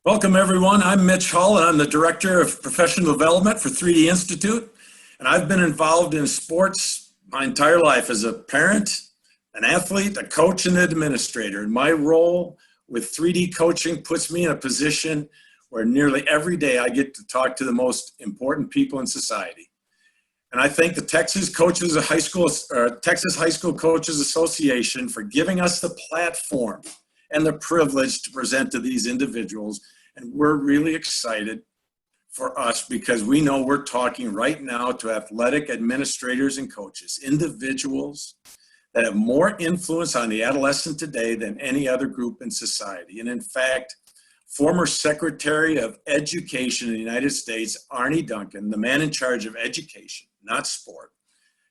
Welcome, everyone. I'm Mitch Hull, and I'm the Director of Professional Development for 3D Institute. And I've been involved in sports my entire life as a parent, an athlete, a coach, and an administrator. And my role with 3D coaching puts me in a position where nearly every day I get to talk to the most important people in society. And I thank the Texas High School Coaches Association for giving us the platform and the privilege to present to these individuals. And we're really excited for us because we know we're talking right now to athletic administrators and coaches, individuals that have more influence on the adolescent today than any other group in society. And in fact, former Secretary of Education in the United States, Arne Duncan, the man in charge of education, not sport,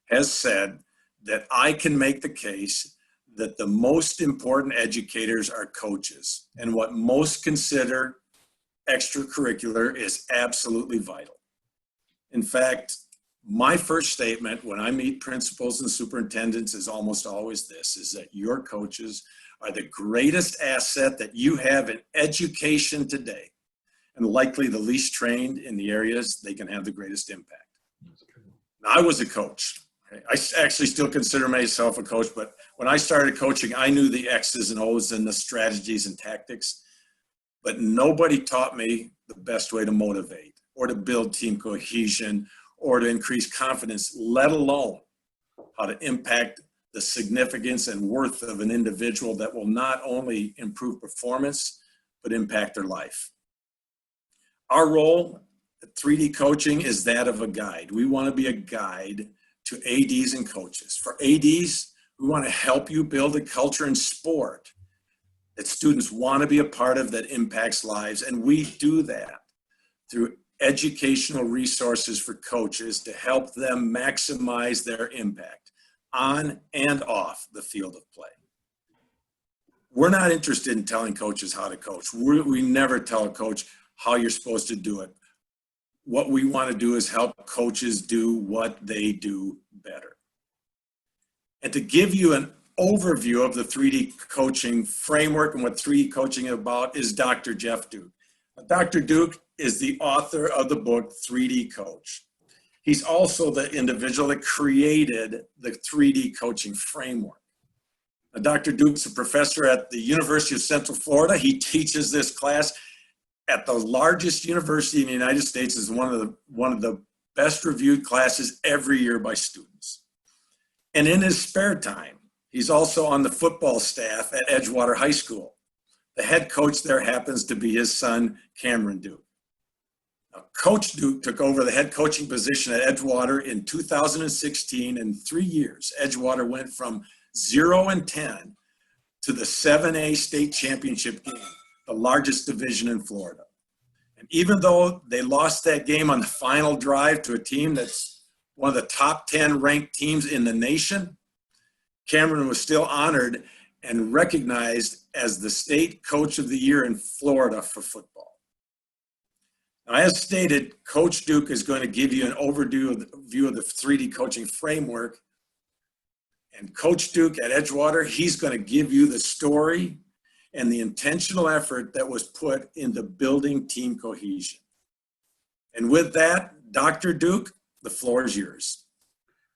has said that I can make the case that the most important educators are coaches, and what most consider extracurricular is absolutely vital. In fact, my first statement when I meet principals and superintendents is almost always this, is that your coaches are the greatest asset that you have in education today, and likely the least trained in the areas they can have the greatest impact. Now, I was a coach. I actually still consider myself a coach, but when I started coaching, I knew the X's and O's and the strategies and tactics, but nobody taught me the best way to motivate or to build team cohesion or to increase confidence, let alone how to impact the significance and worth of an individual that will not only improve performance, but impact their life. Our role at 3D coaching is that of a guide. We want to be a guide to ADs and coaches. For ADs, we want to help you build a culture in sport that students want to be a part of that impacts lives. And we do that through educational resources for coaches to help them maximize their impact on and off the field of play. We're not interested in telling coaches how to coach. We never tell a coach how you're supposed to do it. What we want to do is help coaches do what they do better. And to give you an overview of the 3D coaching framework and what 3D coaching is about is Dr. Jeff Duke. Dr. Duke is the author of the book 3D Coach. He's also the individual that created the 3D coaching framework. Now, Dr. Duke's a professor at the University of Central Florida. He teaches this class at the largest university in the United States, is one of the best reviewed classes every year by students. And in his spare time, he's also on the football staff at Edgewater High School. The head coach there happens to be his son, Cameron Duke. Now, Coach Duke took over the head coaching position at Edgewater in 2016. In 3 years, Edgewater went from 0-10 to the 7A state championship game, the largest division in Florida. And even though they lost that game on the final drive to a team that's one of the top 10 ranked teams in the nation, Cameron was still honored and recognized as the state coach of the year in Florida for football. Now, as stated, Coach Duke is going to give you an overview of the 3D coaching framework. And Coach Duke at Edgewater, he's going to give you the story and the intentional effort that was put into building team cohesion. And with that, Dr. Duke, the floor is yours.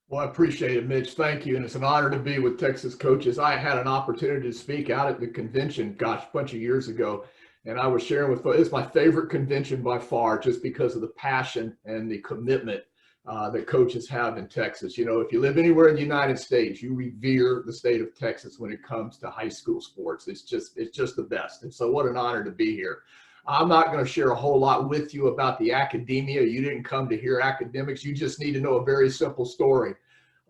Well, I appreciate it, Mitch. Thank you. And it's an honor to be with Texas Coaches. I had an opportunity to speak out at the convention, gosh, a bunch of years ago. And I was sharing with, it's my favorite convention by far, just because of the passion and the commitment that coaches have in Texas. You know, if you live anywhere in the United States, you revere the state of Texas when it comes to high school sports. It's just the best. And so what an honor to be here. I'm not going to share a whole lot with you about the academia. You didn't come to hear academics. You just need to know a very simple story.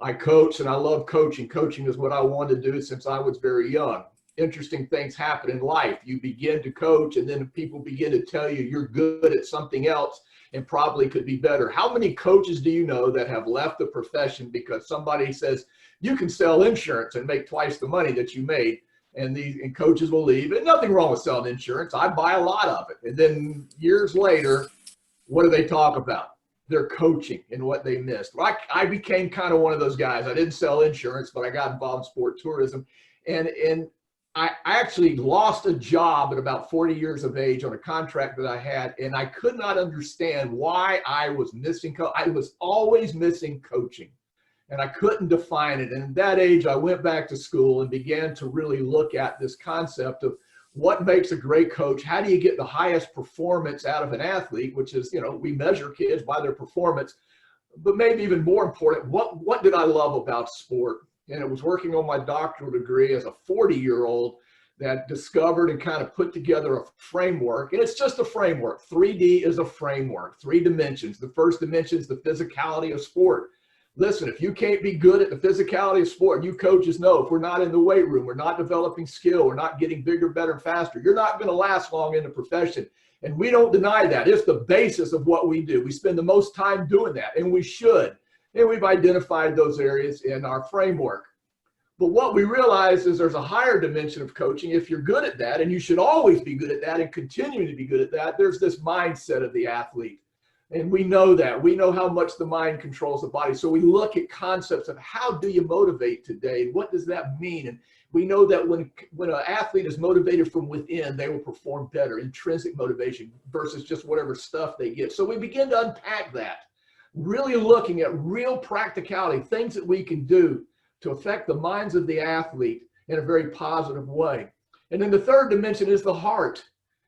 I coach and I love coaching. Coaching is what I wanted to do since I was very young. Interesting things happen in life. You begin to coach and then people begin to tell you you're good at something else and probably could be better. How many coaches do you know that have left the profession because somebody says you can sell insurance and make twice the money that you made? And coaches will leave. And nothing wrong with selling insurance. I buy a lot of it. And then years later, what do they talk about? Their coaching and what they missed. Well, I became kind of one of those guys. I didn't sell insurance, but I got involved in sport tourism. And I actually lost a job at about 40 years of age on a contract that I had, and I could not understand why I was missing. I was always missing coaching, and I couldn't define it. And at that age, I went back to school and began to really look at this concept of what makes a great coach. How do you get the highest performance out of an athlete, which is, we measure kids by their performance, but maybe even more important, what did I love about sport? And it was working on my doctoral degree as a 40-year-old that discovered and kind of put together a framework. And it's just a framework. 3D is a framework, 3 dimensions. The first dimension is the physicality of sport. Listen, if you can't be good at the physicality of sport, you coaches know, if we're not in the weight room, we're not developing skill, we're not getting bigger, better, and faster, you're not going to last long in the profession. And we don't deny that. It's the basis of what we do. We spend the most time doing that, and we should. And we've identified those areas in our framework. But what we realize is there's a higher dimension of coaching. If you're good at that, and you should always be good at that and continuing to be good at that, there's this mindset of the athlete. And we know that. We know how much the mind controls the body. So we look at concepts of how do you motivate today? And what does that mean? And we know that when an athlete is motivated from within, they will perform better, intrinsic motivation versus just whatever stuff they get. So we begin to unpack that, really looking at real practicality, things that we can do to affect the minds of the athlete in a very positive way. And then the third dimension is the heart.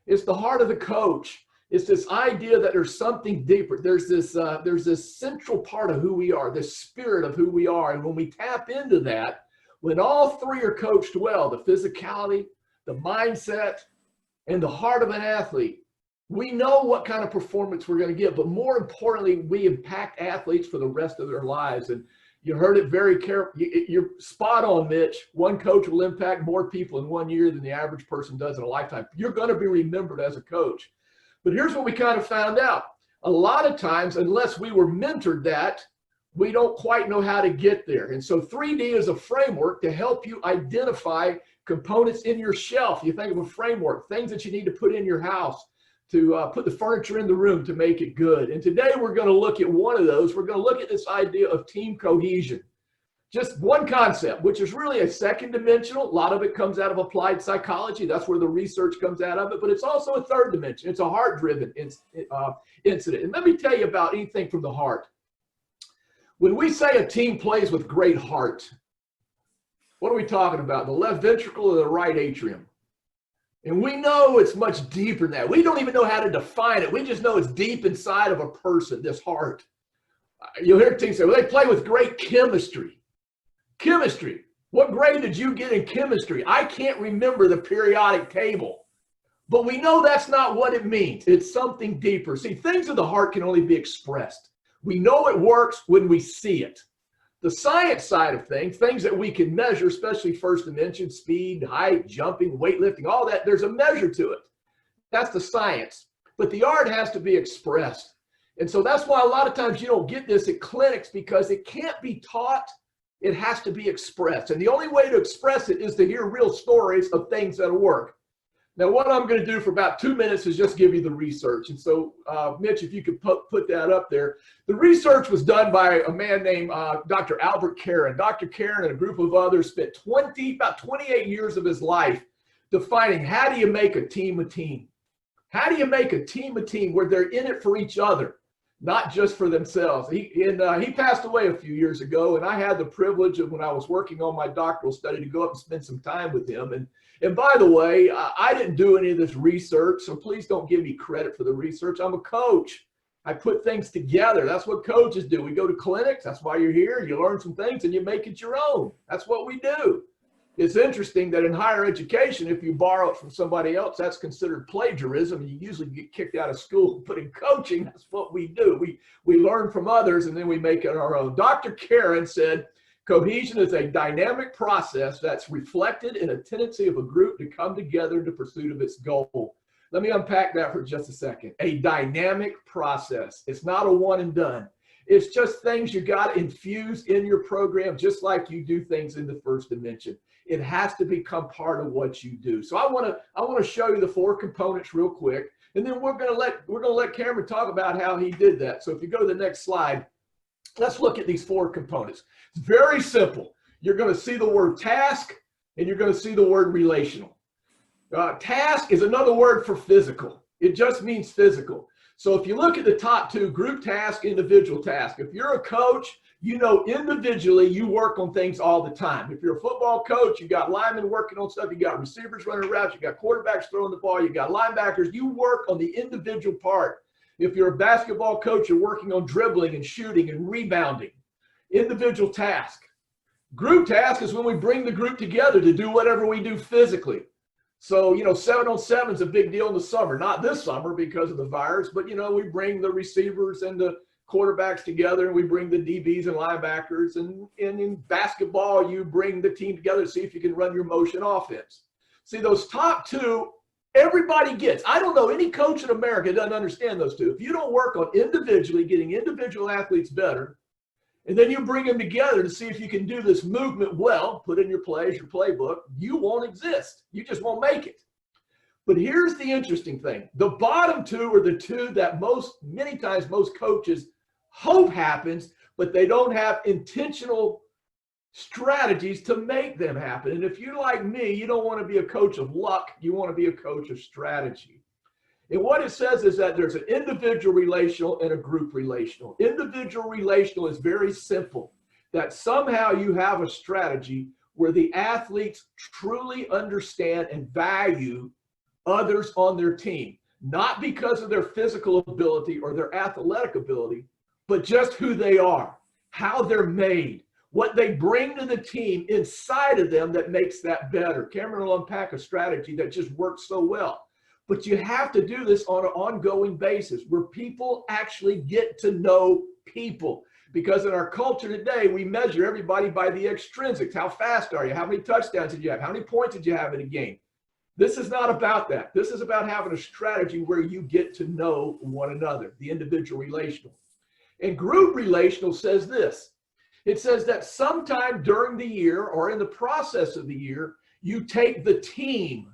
It's the heart of the coach. It's this idea that there's something deeper. There's this central part of who we are, this spirit of who we are. And when we tap into that, when all 3 are coached well, the physicality, the mindset, and the heart of an athlete, we know what kind of performance we're going to get, but more importantly, we impact athletes for the rest of their lives. And you heard it very carefully. You're spot on, Mitch. One coach will impact more people in 1 year than the average person does in a lifetime. You're going to be remembered as a coach. But here's what we kind of found out. A lot of times, unless we were mentored that, we don't quite know how to get there. And so 3D is a framework to help you identify components in your shelf. You think of a framework, things that you need to put in your house to put the furniture in the room to make it good. And today we're going to look at one of those. We're going to look at this idea of team cohesion. Just one concept, which is really a second dimensional. A lot of it comes out of applied psychology. That's where the research comes out of it. But it's also a third dimension. It's a heart-driven incident. And let me tell you about anything from the heart. When we say a team plays with great heart, what are we talking about? The left ventricle or the right atrium? And we know it's much deeper than that. We don't even know how to define it. We just know it's deep inside of a person, this heart. You'll hear teams say, well, they play with great chemistry. Chemistry. What grade did you get in chemistry? I can't remember the periodic table. But we know that's not what it means. It's something deeper. See, things of the heart can only be expressed. We know it works when we see it. The science side of things, things that we can measure, especially first dimension, speed, height, jumping, weightlifting, all that, there's a measure to it. That's the science. But the art has to be expressed. And so that's why a lot of times you don't get this at clinics, because it can't be taught. It has to be expressed. And the only way to express it is to hear real stories of things that'll work. Now, what I'm going to do for about 2 minutes is just give you the research. And so, Mitch, if you could put that up there. The research was done by a man named Dr. Albert Karen. Dr. Karen and a group of others spent about 28 years of his life defining how do you make a team a team? How do you make a team where they're in it for each other, not just for themselves? He passed away a few years ago, and I had the privilege of, when I was working on my doctoral study, to go up and spend some time with him. And by the way, I didn't do any of this research, so please don't give me credit for the research. I'm a coach. I put things together. That's what coaches do. We go to clinics. That's why you're here. You learn some things and you make it your own. That's what we do. It's interesting that in higher education, if you borrow it from somebody else, that's considered plagiarism, and you usually get kicked out of school. But in coaching, that's what we do. We learn from others and then we make it our own. Dr. Karen said, cohesion is a dynamic process that's reflected in a tendency of a group to come together in the pursuit of its goal. Let me unpack that for just a second. A dynamic process. It's not a one and done. It's just things you got to infuse in your program, just like you do things in the first dimension. It has to become part of what you do. So I want to show you the 4 components real quick, and then we're going to let Cameron talk about how he did that. So if you go to the next slide, let's look at these 4 components. It's very simple. You're going to see the word task, and you're going to see the word relational. Task is another word for physical. It just means physical. So if you look at the top two, group task, individual task, if you're a coach, you know individually you work on things all the time. If you're a football coach, you got linemen working on stuff, you got receivers running routes, you got quarterbacks throwing the ball, you got linebackers, you work on the individual part. If you're a basketball coach, you're working on dribbling and shooting and rebounding. Individual task. Group task is when we bring the group together to do whatever we do physically. So, 7-on-7 is a big deal in the summer. Not this summer because of the virus, but, we bring the receivers and the quarterbacks together, and we bring the DBs and linebackers. And in basketball, you bring the team together to see if you can run your motion offense. See, those top two, everybody gets. I don't know any coach in America doesn't understand those two. If you don't work on individually getting individual athletes better, and then you bring them together to see if you can do this movement well, put in your plays, your playbook, you won't exist. You just won't make it. But here's the interesting thing. The bottom two are the two that many times most coaches hope happens, but they don't have intentional strategies to make them happen. And if you're like me, you don't want to be a coach of luck. You want to be a coach of strategy. And what it says is that there's an individual relational and a group relational. Individual relational is very simple, that somehow you have a strategy where the athletes truly understand and value others on their team, not because of their physical ability or their athletic ability, but just who they are, how they're made, what they bring to the team inside of them that makes that better. Cameron will unpack a strategy that just works so well. But you have to do this on an ongoing basis where people actually get to know people. Because in our culture today, we measure everybody by the extrinsics. How fast are you? How many touchdowns did you have? How many points did you have in a game? This is not about that. This is about having a strategy where you get to know one another, the individual relational. And group relational says this. It says that sometime during the year or in the process of the year, you take the team,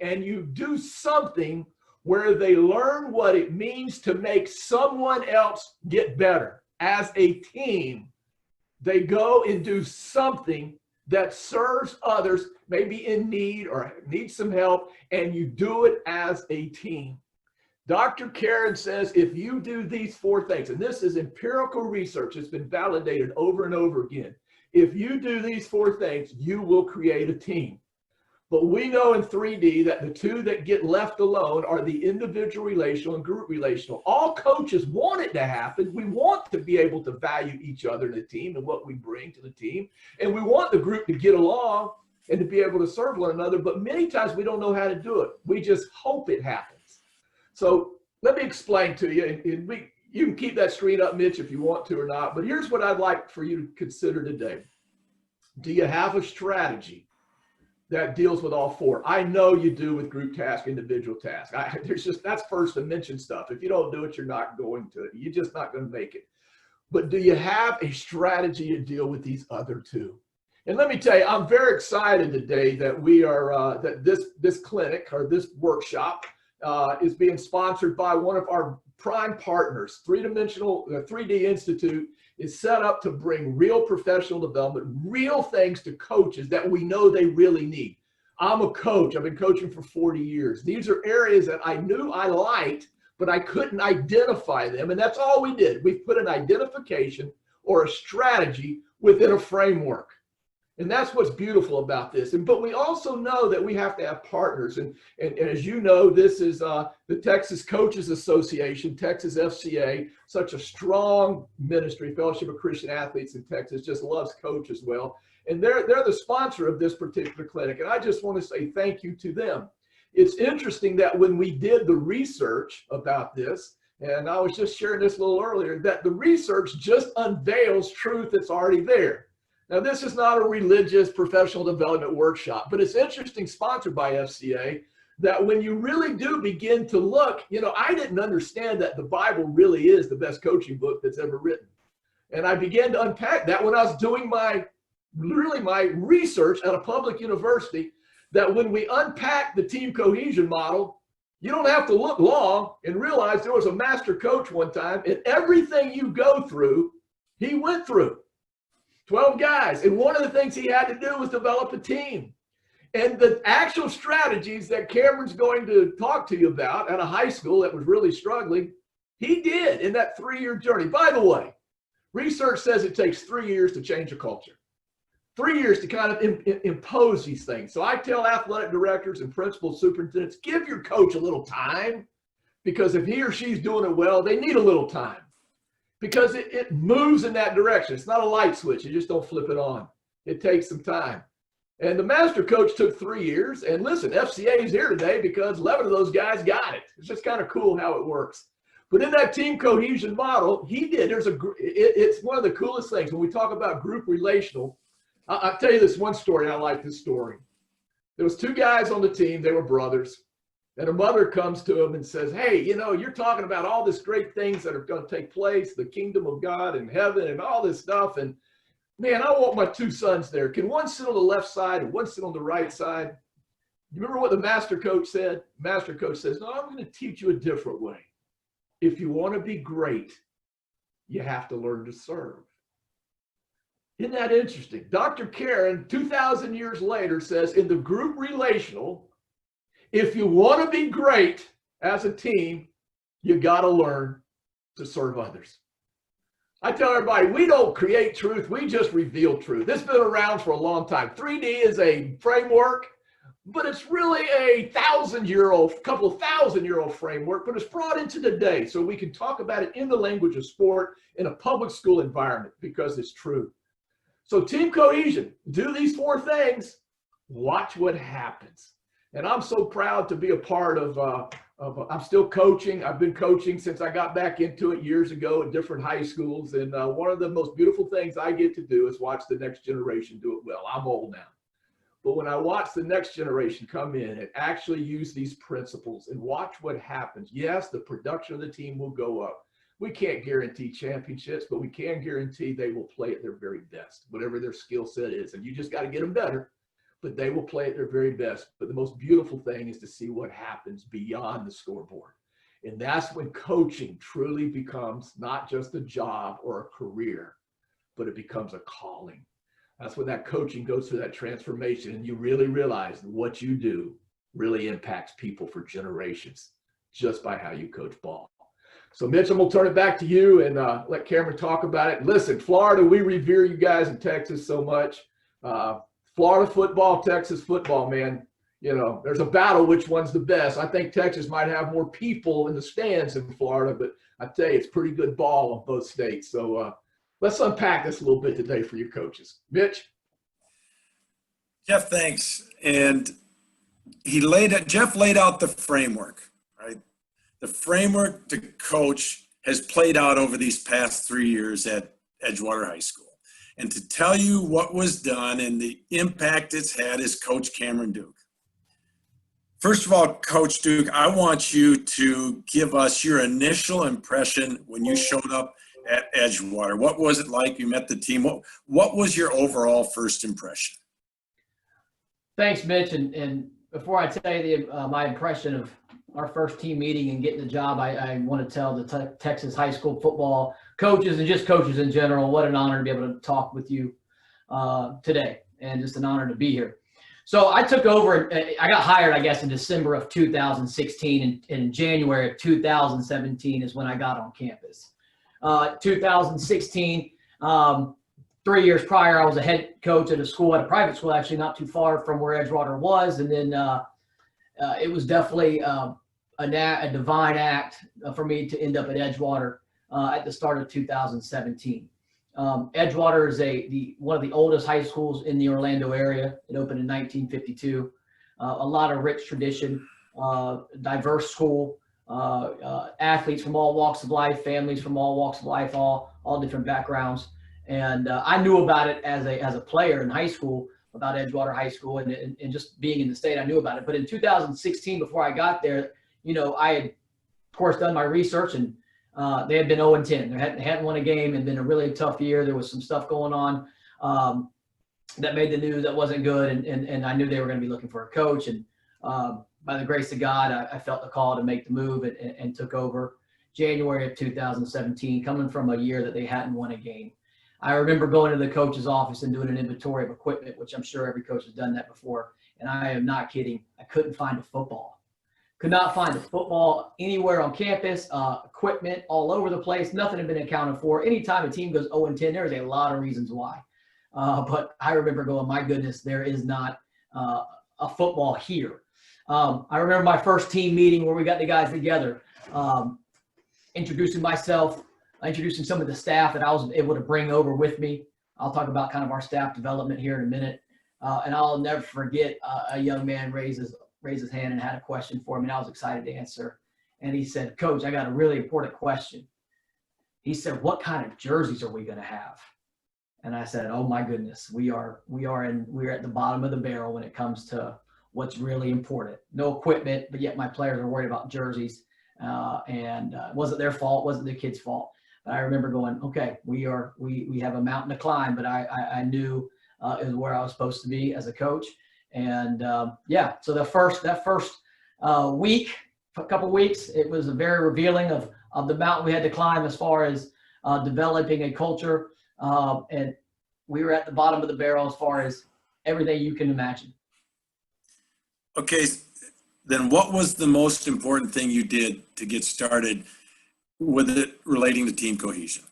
and you do something where they learn what it means to make someone else get better. As a team, they go and do something that serves others, maybe in need or need some help, and you do it as a team. Dr. Karen says if you do these four things, and this is empirical research, it's been validated over and over again. If you do these four things, you will create a team. But we know in 3D that the two that get left alone are the individual relational and group relational. All coaches want it to happen. We want to be able to value each other in the team and what we bring to the team. And we want the group to get along and to be able to serve one another. But many times we don't know how to do it. We just hope it happens. So let me explain to you. And you can keep that screen up, Mitch, if you want to or not. But here's what I'd like for you to consider today. Do you have a strategy that deals with all four? I know you do with group task, individual task. That's first dimension stuff. If you don't do it, you're not going to. You're just not going to make it. But do you have a strategy to deal with these other two? And let me tell you, I'm very excited today that we are that this clinic or this workshop is being sponsored by one of our prime partners. 3D Institute is set up to bring real professional development, real things to coaches that we know they really need. I'm a coach. I've been coaching for 40 years. These are areas that I knew I liked, but I couldn't identify them. And that's all we did. We put an identification or a strategy within a framework. And that's what's beautiful about this. But we also know that we have to have partners. And as you know, this is the Texas Coaches Association, THSCA, such a strong ministry. Fellowship of Christian Athletes in Texas just loves coaches well. And they're the sponsor of this particular clinic. And I just want to say thank you to them. It's interesting that when we did the research about this, and I was just sharing this a little earlier, that the research just unveils truth that's already there. Now, this is not a religious professional development workshop, but it's interesting, sponsored by FCA, that when you really do begin to look, I didn't understand that the Bible really is the best coaching book that's ever written. And I began to unpack that when I was doing my research at a public university, that when we unpack the team cohesion model, you don't have to look long and realize there was a master coach one time, and everything you go through, he went through. 12 guys. And one of the things he had to do was develop a team. And the actual strategies that Cameron's going to talk to you about at a high school that was really struggling, he did in that 3-year journey. By the way, research says it takes 3 years to change a culture. 3 years to kind of impose these things. So I tell athletic directors and principals, superintendents, give your coach a little time, because if he or she's doing it well, they need a little time, because it moves in that direction. It's not a light switch. You just don't flip it on. It takes some time. And the master coach took 3 years. And listen, FCA is here today because 11 of those guys got it. It's just kind of cool how it works. But in that team cohesion model, he did. It's one of the coolest things when we talk about group relational. I'll tell you this one story. I like this story. There was 2 guys on the team. They were brothers. And a mother comes to him and says, hey, you know, you're talking about all this great things that are going to take place, the kingdom of God and heaven and all this stuff. And man, I want my 2 sons there. Can one sit on the left side and one sit on the right side? You remember what the master coach said? Master coach says, no, I'm going to teach you a different way. If you want to be great, you have to learn to serve. Isn't that interesting? Dr. Karen, 2,000 years later, says in the group relational, if you want to be great as a team, you got to learn to serve others. I tell everybody, we don't create truth. We just reveal truth. It's been around for a long time. 3D is a framework, but it's really a couple of thousand-year-old framework, but it's brought into today so we can talk about it in the language of sport in a public school environment because it's true. So team cohesion, do these 4 things, watch what happens. And I'm so proud to be a part of I'm still coaching. I've been coaching since I got back into it years ago at different high schools. And one of the most beautiful things I get to do is watch the next generation do it well. I'm old now. But when I watch the next generation come in and actually use these principles and watch what happens, yes, the production of the team will go up. We can't guarantee championships, but we can guarantee they will play at their very best, whatever their skill set is. And you just got to get them better, but they will play at their very best. But the most beautiful thing is to see what happens beyond the scoreboard. And that's when coaching truly becomes not just a job or a career, but it becomes a calling. That's when that coaching goes through that transformation and you really realize what you do really impacts people for generations just by how you coach ball. So Mitch, I'm going to turn it back to you and let Cameron talk about it. Listen, Florida, we revere you guys in Texas so much. Florida football, Texas football, man. You know, there's a battle which one's the best. I think Texas might have more people in the stands in Florida, but I tell you, it's pretty good ball on both states. So let's unpack this a little bit today for you coaches. Mitch? Jeff, thanks. And Jeff laid out the framework, right? The framework to coach has played out over these past 3 years at Edgewater High School. And to tell you what was done and the impact it's had is Coach Cameron Duke. First of all, Coach Duke, I want you to give us your initial impression when you showed up at Edgewater. What was it like? You met the team. What was your overall first impression? Thanks, Mitch. And before I tell you my impression of our first team meeting and getting the job, I want to tell the Texas high school football coaches and just coaches in general, what an honor to be able to talk with you today, and just an honor to be here. So I took over, I got hired, I guess, in December of 2016, and in January of 2017 is when I got on campus. 2016, 3 years prior, I was a head coach at a private school, actually not too far from where Edgewater was, and then it was definitely a divine act for me to end up at Edgewater at the start of 2017. Edgewater is one of the oldest high schools in the Orlando area. It opened in 1952. A lot of rich tradition, diverse school, athletes from all walks of life, families from all walks of life, all different backgrounds. And I knew about it as a player in high school, about Edgewater High School, and just being in the state, I knew about it. But in 2016, before I got there, you know, I had, of course, done my research, and they had been 0-10. They hadn't won a game. It had been a really tough year. There was some stuff going on that made the news that wasn't good, and I knew they were going to be looking for a coach. And by the grace of God, I felt the call to make the move and took over January of 2017, coming from a year that they hadn't won a game. I remember going to the coach's office and doing an inventory of equipment, which I'm sure every coach has done that before. And I am not kidding. I couldn't find a football. Could not find a football anywhere on campus, equipment all over the place. Nothing had been accounted for. Anytime a team goes 0-10, there's a lot of reasons why. But I remember going, my goodness, there is not a football here. I remember my first team meeting where we got the guys together, introducing myself, introducing some of the staff that I was able to bring over with me. I'll talk about kind of our staff development here in a minute. And I'll never forget a young man raised his hand and had a question for me, and I was excited to answer. And he said, "Coach, I got a really important question." He said, "What kind of jerseys are we going to have?" And I said, "Oh my goodness, we're at the bottom of the barrel when it comes to what's really important. No equipment, but yet my players are worried about jerseys." And it wasn't their fault, wasn't the kids' fault. But I remember going, okay, we have a mountain to climb, but I knew it was where I was supposed to be as a coach. And so that first week, a couple weeks, it was very revealing of the mountain we had to climb as far as developing a culture. And we were at the bottom of the barrel as far as everything you can imagine. Okay, then what was the most important thing you did to get started with it relating to team cohesion?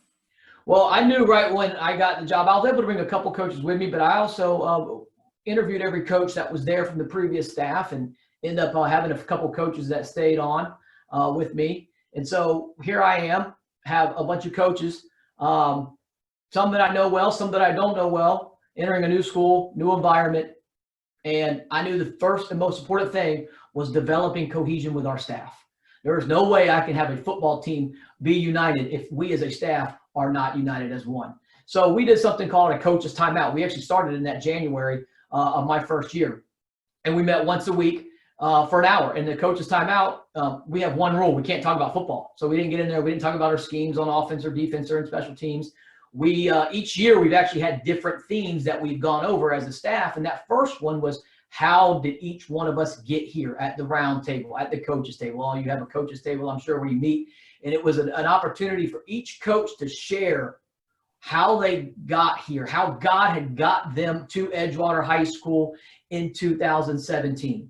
Well, I knew right when I got the job, I was able to bring a couple coaches with me, but I also interviewed every coach that was there from the previous staff and ended up having a couple coaches that stayed on with me. And so here I am, have a bunch of coaches, some that I know well, some that I don't know well, entering a new school, new environment. And I knew the first and most important thing was developing cohesion with our staff. There is no way I can have a football team be united if we as a staff are not united as one. So we did something called a coach's timeout. We actually started in that January of my first year. And we met once a week for an hour. And the coach's timeout, we have one rule. We can't talk about football. So we didn't get in there. We didn't talk about our schemes on offense or defense or in special teams. We each year we've actually had different themes that we've gone over as a staff. And that first one was, how did each one of us get here at the round table, at the coaches table? Well, you have a coaches table, I'm sure, where you meet. And it was an opportunity for each coach to share how they got here, how God had got them to Edgewater High School in 2017.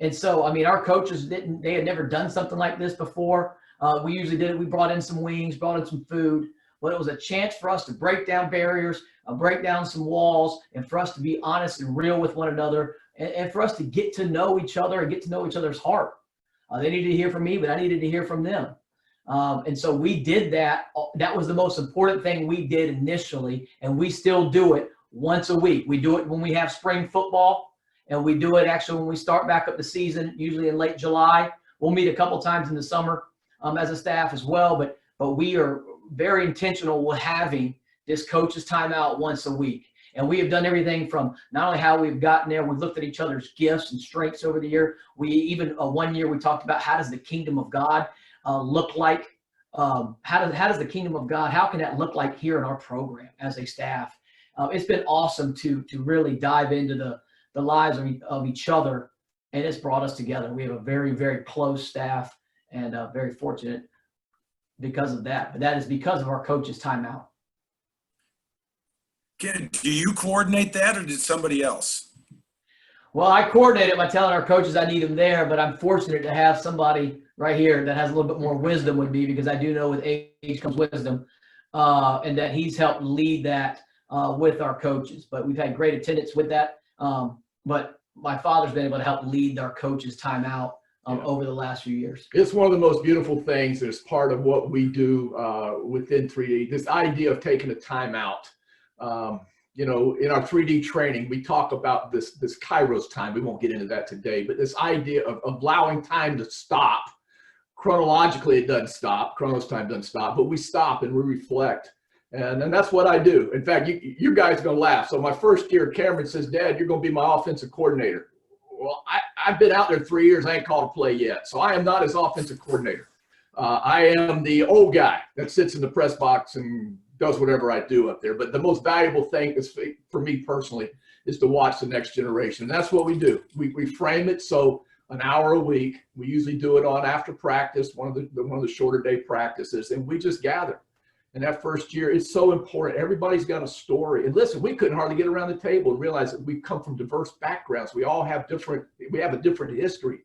And so, I mean, our coaches they had never done something like this before. We usually did it. We brought in some wings, brought in some food, but it was a chance for us to break down barriers, break down some walls, and for us to be honest and real with one another, and for us to get to know each other and get to know each other's heart. They needed to hear from me, but I needed to hear from them. And so we did that. That was the most important thing we did initially, and we still do it once a week. We do it when we have spring football, and we do it actually when we start back up the season, usually in late July. We'll meet a couple times in the summer as a staff as well, but we are very intentional with having this coach's timeout once a week. And we have done everything from not only how we've gotten there, we've looked at each other's gifts and strengths over the year. We even one year we talked about how does the kingdom of God look like? How does the kingdom of God, how can that look like here in our program as a staff? It's been awesome to really dive into the lives of each other, and it's brought us together. We have a very, very close staff, and very fortunate because of that. But that is because of our coach's timeout. Do you coordinate that, or did somebody else? Well, I coordinate it by telling our coaches I need them there, but I'm fortunate to have somebody right here that has a little bit more wisdom with me, because I do know with age comes wisdom, and that he's helped lead that with our coaches. But we've had great attendance with that. But my father's been able to help lead our coaches' timeout over the last few years. It's one of the most beautiful things as part of what we do within 3D, this idea of taking a timeout. You know, in our 3D training, we talk about this Kairos time. We won't get into that today, but this idea of allowing time to stop. Chronologically, it doesn't stop. Chronos time doesn't stop, but we stop and we reflect. And that's what I do. In fact, you guys are going to laugh. So my first year, Cameron says, "Dad, you're going to be my offensive coordinator." Well, I've been out there 3 years. I ain't called a play yet. So I am not his offensive coordinator. I am the old guy that sits in the press box and does whatever I do up there. But the most valuable thing is, for me personally, is to watch the next generation. And that's what we do. We frame it so an hour a week. We usually do it on after practice, one of the shorter day practices, and we just gather. And that first year, it's so important. Everybody's got a story. And listen, we couldn't hardly get around the table and realize that we come from diverse backgrounds. We all have we have a different history,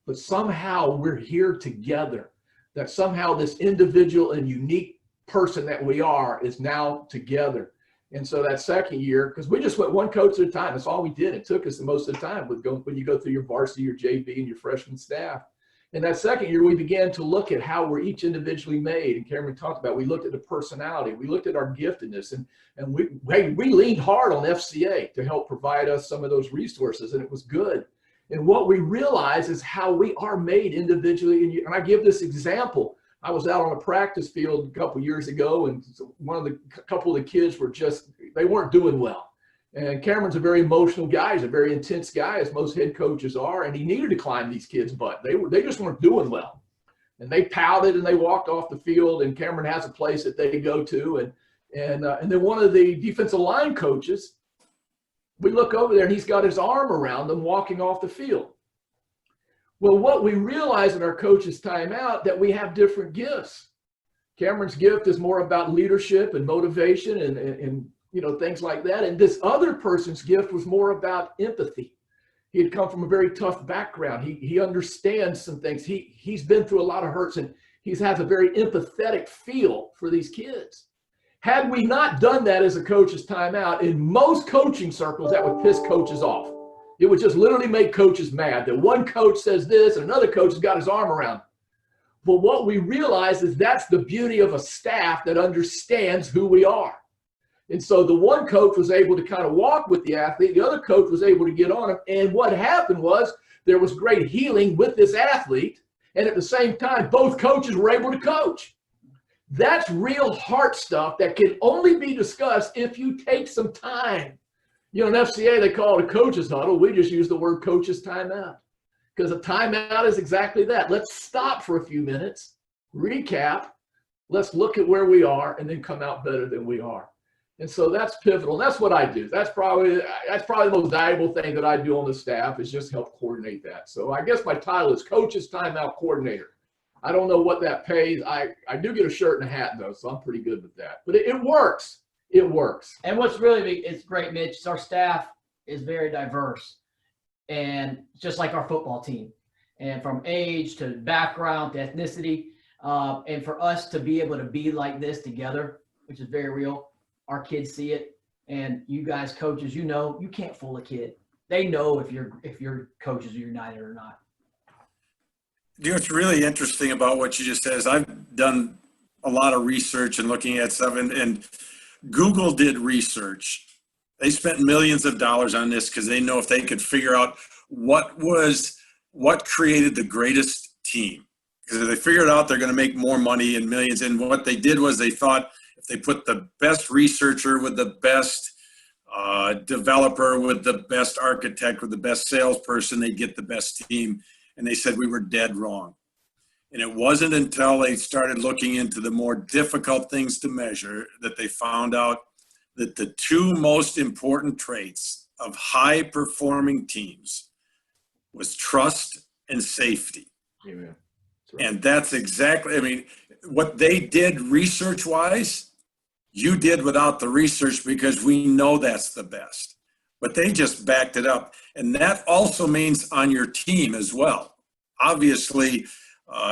but somehow we're here together. That somehow this individual and unique person that we are is now together. And so that second year, because we just went one coach at a time, that's all we did. It took us the most of the time when you go through your varsity, your JV, and your freshman staff. And that second year, we began to look at how we're each individually made. And Cameron talked about, we looked at the personality, we looked at our giftedness, and we leaned hard on FCA to help provide us some of those resources, and it was good. And what we realized is how we are made individually. And I give this example. I was out on a practice field a couple years ago, and couple of the kids they weren't doing well. And Cameron's a very emotional guy. He's a very intense guy, as most head coaches are, and he needed to climb these kids' butt. They just weren't doing well. And they pouted and they walked off the field, and Cameron has a place that they go to. And then one of the defensive line coaches, we look over there and he's got his arm around them walking off the field. Well, what we realize in our coach's timeout, that we have different gifts. Cameron's gift is more about leadership and motivation and things like that. And this other person's gift was more about empathy. He had come from a very tough background. He understands some things. He's been through a lot of hurts, and he has a very empathetic feel for these kids. Had we not done that as a coach's timeout, in most coaching circles, that would piss coaches off. It would just literally make coaches mad that one coach says this and another coach has got his arm around him. But what we realize is that's the beauty of a staff that understands who we are. And so the one coach was able to kind of walk with the athlete. The other coach was able to get on him. And what happened was there was great healing with this athlete. And at the same time, both coaches were able to coach. That's real heart stuff that can only be discussed if you take some time. In FCA, they call it a coach's huddle. We just use the word coach's timeout, because a timeout is exactly that. Let's stop for a few minutes, recap, let's look at where we are, and then come out better than we are. And so that's pivotal. And that's what I do. That's probably the most valuable thing that I do on the staff, is just help coordinate that. So I guess my title is Coach's Timeout Coordinator. I don't know what that pays. I do get a shirt and a hat, though, so I'm pretty good with that. But it works. It works. And what's really big, it's great, Mitch, is our staff is very diverse, and just like our football team, and from age to background to ethnicity, and for us to be able to be like this together, which is very real. Our kids see it, and you guys coaches, you can't fool a kid. They know if your coaches are united or not. What's really interesting about what you just said is I've done a lot of research and looking at stuff, and Google did research. They spent millions of dollars on this because they know if they could figure out what created the greatest team. Because if they figured out, they're going to make more money and millions. And what they did was they thought if they put the best researcher with the best developer with the best architect with the best salesperson, they'd get the best team. And they said we were dead wrong. And it wasn't until they started looking into the more difficult things to measure that they found out that the two most important traits of high-performing teams was trust and safety. Amen. Right. And that's exactly, what they did research-wise, you did without the research, because we know that's the best. But they just backed it up. And that also means on your team as well. Obviously,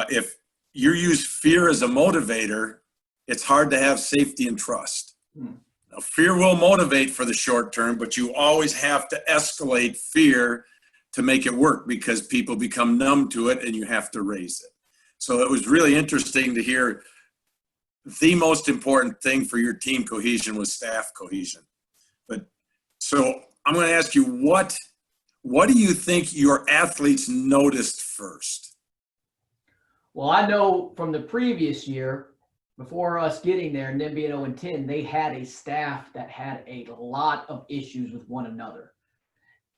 if you use fear as a motivator, it's hard to have safety and trust. Now, fear will motivate for the short term, but you always have to escalate fear to make it work, because people become numb to it and you have to raise it. So it was really interesting to hear the most important thing for your team cohesion was staff cohesion. But so I'm going to ask you, what do you think your athletes noticed first? Well, I know from the previous year, before us getting there and then being 0-10, they had a staff that had a lot of issues with one another.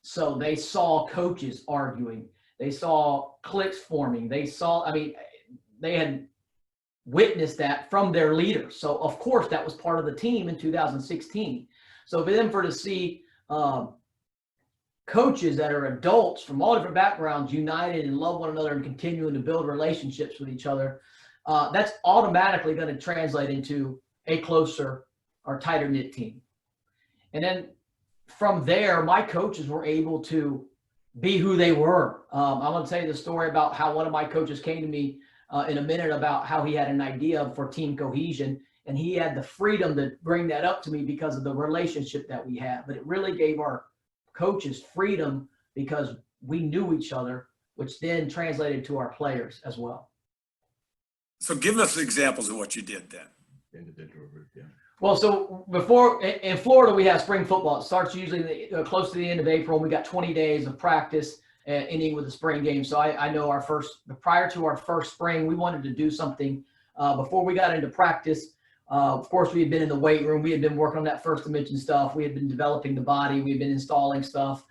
So they saw coaches arguing. They saw cliques forming. They had witnessed that from their leaders. So, of course, that was part of the team in 2016. So for them to see coaches that are adults from all different backgrounds united and love one another and continuing to build relationships with each other, that's automatically going to translate into a closer or tighter knit team. And then from there, my coaches were able to be who they were. I'm going to tell you the story about how one of my coaches came to me in a minute about how he had an idea for team cohesion. And he had the freedom to bring that up to me because of the relationship that we had. But it really gave our coaches freedom because we knew each other, which then translated to our players as well. So give us examples of what you did then. Individual group, yeah. Well, so before in Florida, we have spring football. It starts usually close to the end of April. And we got 20 days of practice ending with the spring game. So I know prior to our first spring, we wanted to do something before we got into practice. Of course, we had been in the weight room. We had been working on that first dimension stuff. We had been developing the body. We had been installing stuff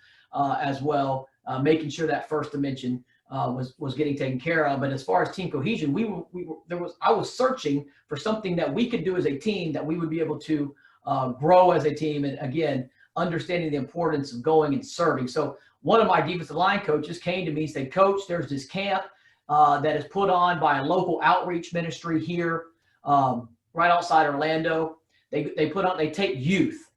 as well, making sure that first dimension was getting taken care of. But as far as team cohesion, I was searching for something that we could do as a team that we would be able to grow as a team. And again, understanding the importance of going and serving. So one of my defensive line coaches came to me and said, "Coach, there's this camp that is put on by a local outreach ministry here right outside Orlando. They take youth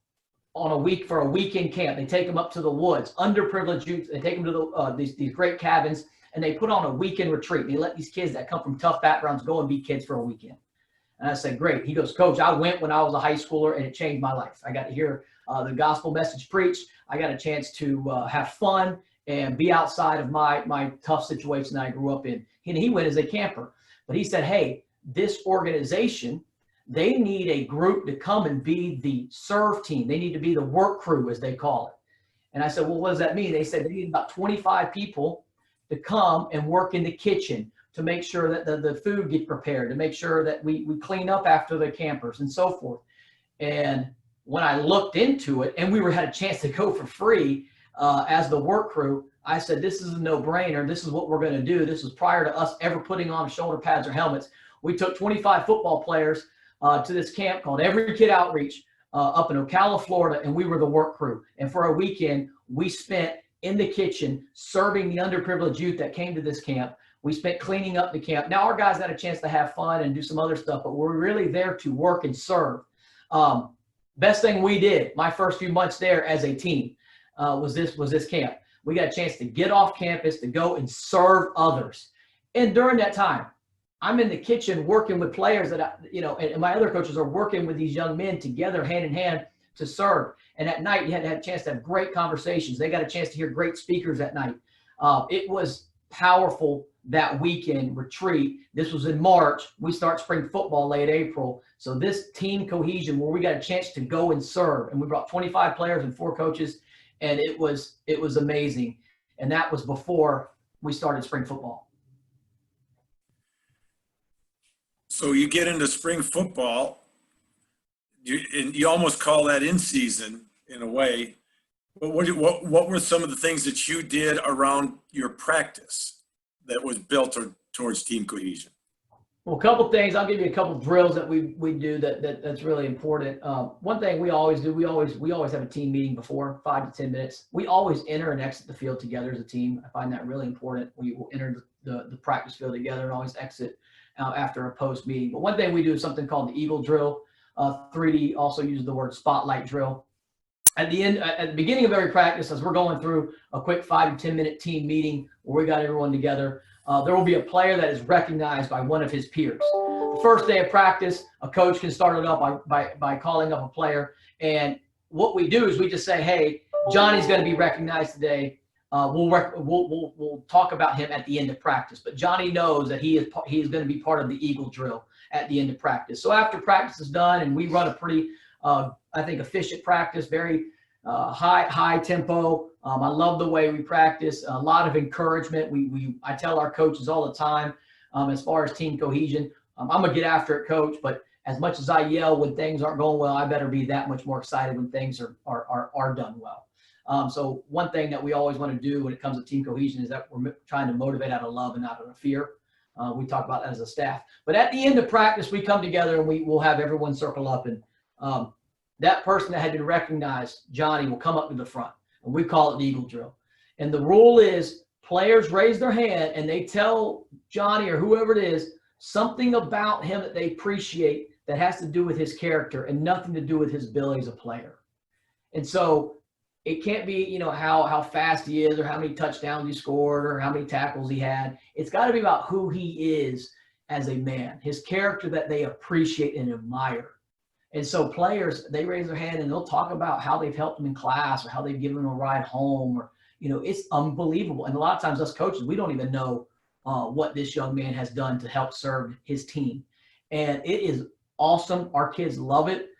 on for a weekend camp. They take them up to the woods, underprivileged youth. They take them to these great cabins, and they put on a weekend retreat. They let these kids that come from tough backgrounds go and be kids for a weekend." And I said, "Great." He goes, "Coach, I went when I was a high schooler, and it changed my life. I got to hear the gospel message preached. I got a chance to have fun and be outside of my tough situation that I grew up in." And he went as a camper. But he said, "Hey, this organization, they need a group to come and be the serve team. They need to be the work crew, as they call it." And I said, "Well, what does that mean?" They said they need about 25 people to come and work in the kitchen, to make sure that the food gets prepared, to make sure that we clean up after the campers and so forth. And when I looked into it, and we had a chance to go for free as the work crew, I said, "This is a no-brainer. This is what we're going to do." This was prior to us ever putting on shoulder pads or helmets. We took 25 football players to this camp called Every Kid Outreach up in Ocala, Florida, and we were the work crew. And for a weekend, we spent in the kitchen serving the underprivileged youth that came to this camp. We spent cleaning up the camp. Now, our guys got a chance to have fun and do some other stuff, but we're really there to work and serve. Best thing we did my first few months there as a team was this camp. We got a chance to get off campus to go and serve others. And during that time, I'm in the kitchen working with players that, and my other coaches are working with these young men together, hand in hand, to serve. And at night, you had to have a chance to have great conversations. They got a chance to hear great speakers at night. It was powerful that weekend retreat. This was in March. We start spring football late April. So this team cohesion where we got a chance to go and serve, and we brought 25 players and 4 coaches, and it was amazing. And that was before we started spring football. So you get into spring football, you almost call that in season in a way. But what were some of the things that you did around your practice that was built towards team cohesion? Well, a couple things. I'll give you a couple drills that we do that's really important. One thing we always do, we always have a team meeting before, 5 to 10 minutes. We always enter and exit the field together as a team. I find that really important. We will enter the practice field together and always exit after a post meeting. But one thing we do is something called the Eagle drill. 3D also uses the word spotlight drill. At the beginning of every practice, as we're going through a quick 5 to 10 minute team meeting where we got everyone together, there will be a player that is recognized by one of his peers. The first day of practice, a coach can start it up by calling up a player. And what we do is we just say, "Hey, Johnny's going to be recognized today. We'll talk about him at the end of practice." But Johnny knows that he is going to be part of the Eagle drill at the end of practice. So after practice is done, and we run a pretty I think efficient practice, very high tempo. I love the way we practice. A lot of encouragement. I tell our coaches all the time, as far as team cohesion, I'm gonna get after it, coach. But as much as I yell when things aren't going well, I better be that much more excited when things are done well. So one thing that we always want to do when it comes to team cohesion is that we're trying to motivate out of love and out of fear. We talk about that as a staff. But at the end of practice, we come together and we'll have everyone circle up, and that person that had been recognized, Johnny, will come up to the front, and we call it the Eagle drill. And the rule is players raise their hand and they tell Johnny or whoever it is something about him that they appreciate that has to do with his character and nothing to do with his ability as a player. And so it can't be, you know, how fast he is or how many touchdowns he scored or how many tackles he had. It's got to be about who he is as a man, his character that they appreciate and admire. And so players, they raise their hand and they'll talk about how they've helped them in class or how they've given them a ride home, or, you know, it's unbelievable. And a lot of times us coaches, we don't even know what this young man has done to help serve his team. And it is awesome. Our kids love it.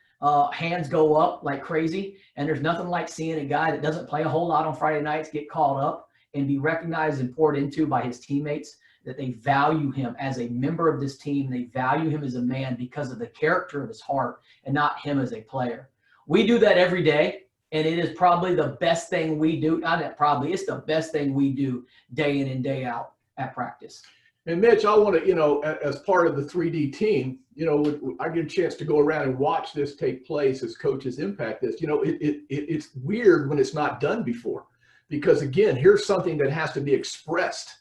Hands go up like crazy. And there's nothing like seeing a guy that doesn't play a whole lot on Friday nights get called up and be recognized and poured into by his teammates, that they value him as a member of this team. They value him as a man because of the character of his heart and not him as a player. We do that every day, and it is probably the best thing we do. Not probably, it's the best thing we do day in and day out at practice. And Mitch, I want to, you know, as part of the 3D team, you know, I get a chance to go around and watch this take place as coaches impact this. You know, it's weird when it's not done before, because again, here's something that has to be expressed.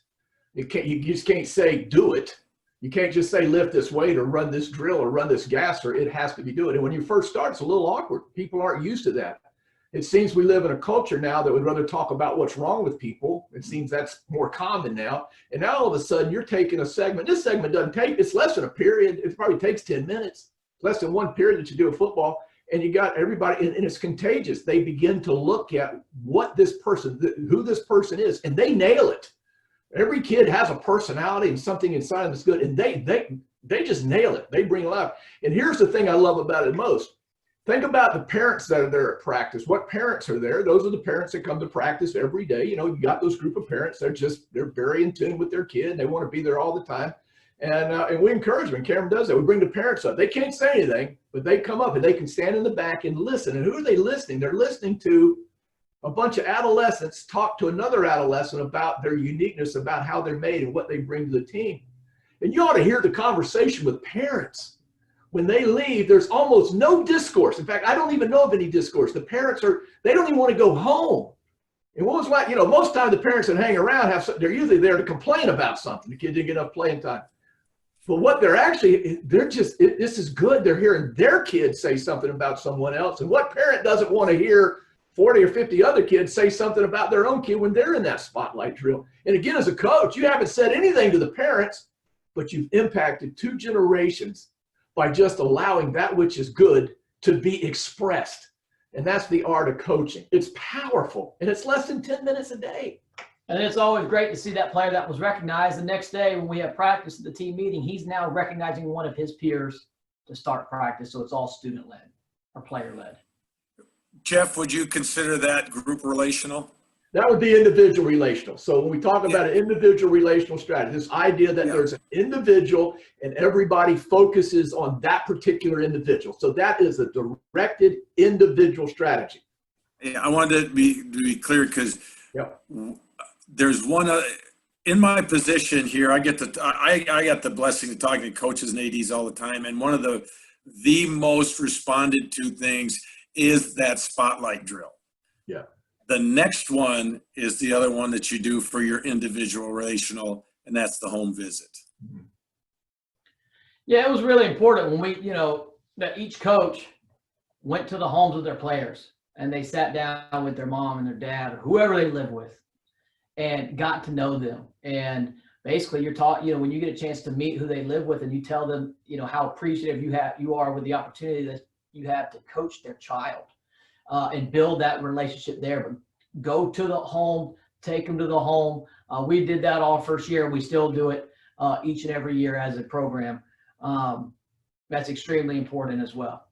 You just can't say do it. You can't just say lift this weight or run this drill or run this gasser. It has to be doing it. And when you first start, it's a little awkward. People aren't used to that. It seems we live in a culture now that would rather talk about what's wrong with people. It seems that's more common now. And now all of a sudden you're taking a segment. This segment doesn't take, it's less than a period. It probably takes 10 minutes, less than one period that you do a football. And you got everybody, and it's contagious. They begin to look at what this person, who this person is, and they nail it. Every kid has a personality and something inside them that's good, and they just nail it. They bring it out. And here's the thing I love about it most. Think about the parents that are there at practice. What parents are there? Those are the parents that come to practice every day. You know, you got those group of parents. They're very in tune with their kid. And they want to be there all the time. And we encourage them. And Cameron does that. We bring the parents up. They can't say anything, but they come up and they can stand in the back and listen. And who are they listening? They're listening to a bunch of adolescents talk to another adolescent about their uniqueness, about how they're made and what they bring to the team. And you ought to hear the conversation with parents. When they leave, there's almost no discourse. In fact, I don't even know of any discourse. The parents they don't even want to go home. And what was like, you know, most time the parents that hang around they're usually there to complain about something. The kid didn't get enough playing time. But what this is good. They're hearing their kids say something about someone else. And what parent doesn't want to hear 40 or 50 other kids say something about their own kid when they're in that spotlight drill? And again, as a coach, you haven't said anything to the parents, but you've impacted 2 generations by just allowing that which is good to be expressed. And that's the art of coaching. It's powerful, and it's less than 10 minutes a day. And it's always great to see that player that was recognized. The next day when we have practice at the team meeting, he's now recognizing one of his peers to start practice. So it's all student-led or player-led. Jeff, would you consider that group relational? That would be individual relational. So when we talk about an individual relational strategy, this idea that there's an individual and everybody focuses on that particular individual. So that is a directed individual strategy. Yeah, I wanted to be clear because there's one in my position here. I got the blessing of talking to coaches and ADs all the time, and one of the most responded to things is that spotlight drill. Yeah. The next one is the other one that you do for your individual relational, and that's the home visit. Yeah, it was really important when we, you know, that each coach went to the homes of their players and they sat down with their mom and their dad or whoever they live with and got to know them. And basically you're taught, you know, when you get a chance to meet who they live with and you tell them, you know, how appreciative you are with the opportunity that you have to coach their child. And build that relationship there. But go to the home, take them to the home. We did that all first year, and we still do it each and every year as a program. That's extremely important as well.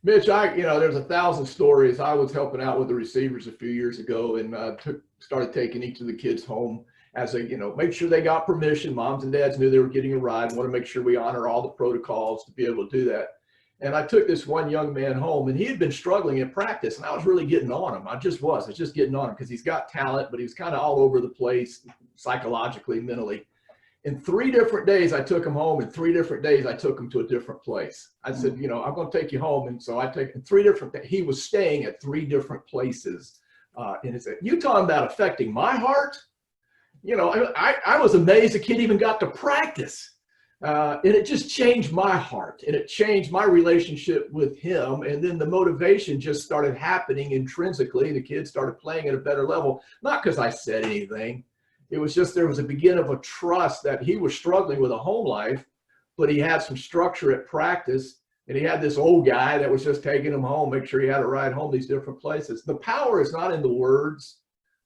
Mitch, there's 1,000 stories. I was helping out with the receivers a few years ago, and started taking each of the kids home as make sure they got permission. Moms and dads knew they were getting a ride. Want to make sure we honor all the protocols to be able to do that. And I took this one young man home, and he had been struggling in practice, and I was really getting on him. I was just getting on him because he's got talent, but he was kind of all over the place psychologically, mentally. In 3 different days, I took him home. In 3 different days, I took him to a different place. I said, I'm going to take you home. And so I take him 3 different, he was staying at 3 different places. And it's, you talking about affecting my heart? I was amazed the kid even got to practice. And it just changed my heart, and it changed my relationship with him. And then the motivation just started happening intrinsically. The kids started playing at a better level, not because I said anything. It was just there was a beginning of a trust that he was struggling with a home life, but he had some structure at practice. And he had this old guy that was just taking him home, make sure he had a ride home these different places. The power is not in the words.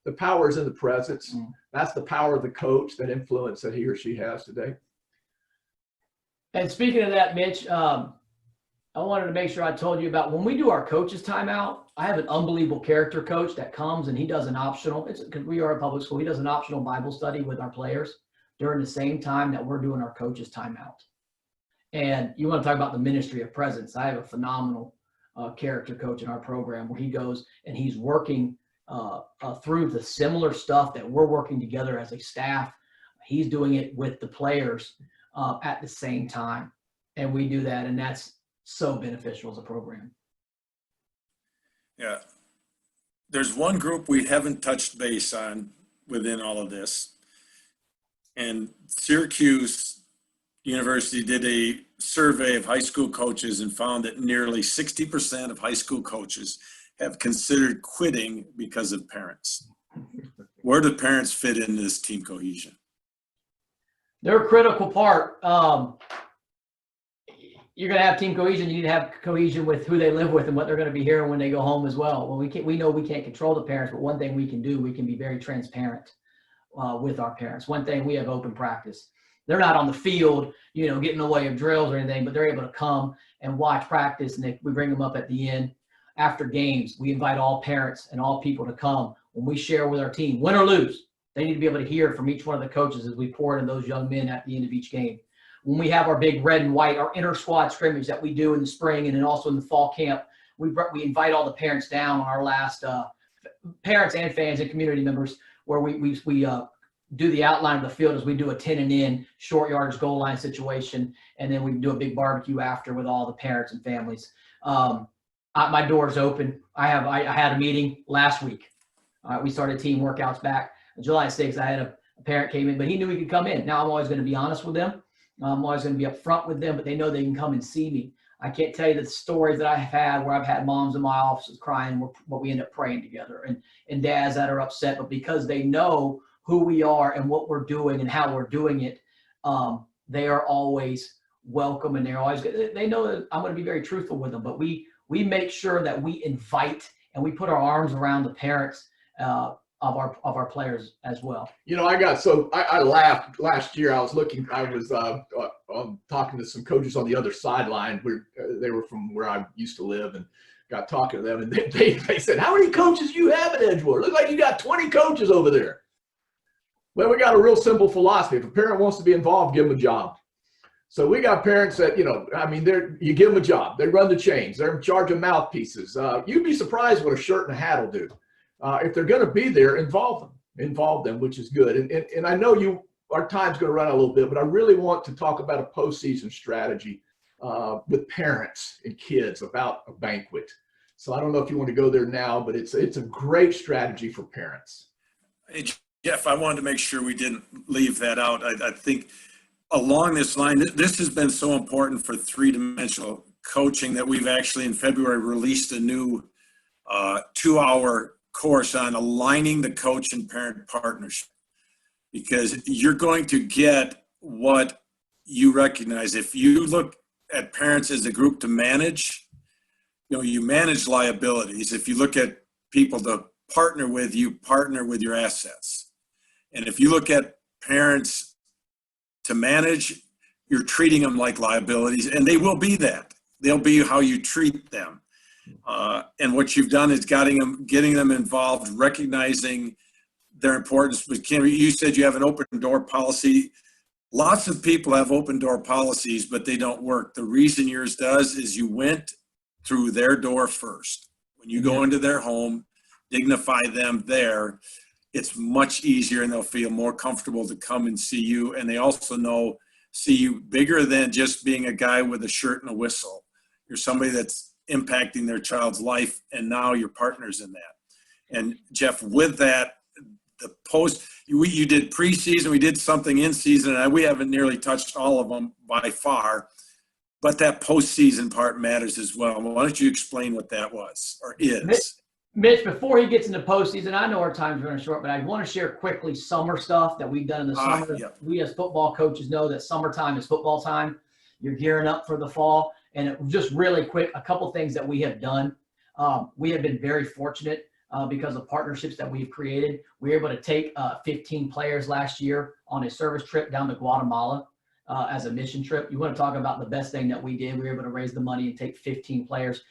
The power is in the presence. That's the power of the coach, that influence that he or she has today. And speaking of that, Mitch, I wanted to make sure I told you about when we do our coaches timeout. I have an unbelievable character coach that comes and he does an optional. It's because we are a public school. He does an optional Bible study with our players during the same time that we're doing our coaches timeout. And you want to talk about the ministry of presence. I have a phenomenal character coach in our program where he goes and he's working through the similar stuff that we're working together as a staff. He's doing it with the players at the same time. And we do that, and that's so beneficial as a program. Yeah. There's one group we haven't touched base on within all of this. And Syracuse University did a survey of high school coaches and found that nearly 60% of high school coaches have considered quitting because of parents. Where do parents fit into this team cohesion? They're a critical part. You're going to have team cohesion. You need to have cohesion with who they live with and what they're going to be hearing when they go home as well. Well, we know we can't control the parents, but one thing we can do, we can be very transparent with our parents. One thing, we have open practice. They're not on the field, getting in the way of drills or anything, but they're able to come and watch practice, and we bring them up at the end. After games, we invite all parents and all people to come. When we share with our team, win or lose, they need to be able to hear from each one of the coaches as we pour into those young men at the end of each game. When we have our big red and white, our inter-squad scrimmage that we do in the spring and then also in the fall camp, we invite all the parents down on our last parents and fans and community members, where we do the outline of the field as we do a 10 and in short yardage goal line situation, and then we do a big barbecue after with all the parents and families. My door's open. I had a meeting last week. We started team workouts back July 6th. I had a parent came in, but he knew he could come in. Now I'm always going to be honest with them. I'm always going to be upfront with them, but they know they can come and see me. I can't tell you the stories that I've had where I've had moms in my offices crying, but we end up praying together, and dads that are upset, but because they know who we are and what we're doing and how we're doing it, they are always welcome, and they know that I'm going to be very truthful with them. But we make sure that we invite and we put our arms around the parents of our players as well. I laughed last year. I was talking to some coaches on the other sideline. They were from where I used to live, and got talking to them, and they said, "How many coaches you have at Edgewater? Looks like you got 20 coaches over there." Well, we got a real simple philosophy. If a parent wants to be involved, give them a job. So we got parents that, you give them a job. They run the chains. They're in charge of mouthpieces. You'd be surprised what a shirt and a hat will do. If they're going to be there, involve them, which is good. And I know our time's going to run out a little bit, but I really want to talk about a postseason strategy with parents and kids about a banquet. So I don't know if you want to go there now, but it's a great strategy for parents. Hey, Jeff, I wanted to make sure we didn't leave that out. I think along this line, this has been so important for three-dimensional coaching that we've actually in February released a new 2-hour course on aligning the coach and parent partnership, because you're going to get what you recognize. If you look at parents as a group to manage, you manage liabilities. If you look at people to partner with, you partner with your assets. And if you look at parents to manage, you're treating them like liabilities, and they will be that. They'll be how you treat them. And what you've done is getting them involved, recognizing their importance. But Kim, you said you have an open door policy. Lots of people have open door policies, but they don't work. The reason yours does is you went through their door first. When you go into their home, dignify them there, it's much easier, and they'll feel more comfortable to come and see you. And they also see you bigger than just being a guy with a shirt and a whistle. You're somebody that's impacting their child's life, and now your partner's in that. And Jeff, with that, the post, you did preseason, we did something in season, and we haven't nearly touched all of them by far, but that postseason part matters as well. Why don't you explain what that was or is? Mitch, before he gets into postseason, I know our time's running short, but I want to share quickly summer stuff that we've done in the summer. Yeah. We as football coaches know that summertime is football time. You're gearing up for the fall. And just really quick, a couple things that we have done. We have been very fortunate because of partnerships that we've created. We were able to take 15 players last year on a service trip down to Guatemala as a mission trip. You want to talk about the best thing that we did. We were able to raise the money and take 15 players.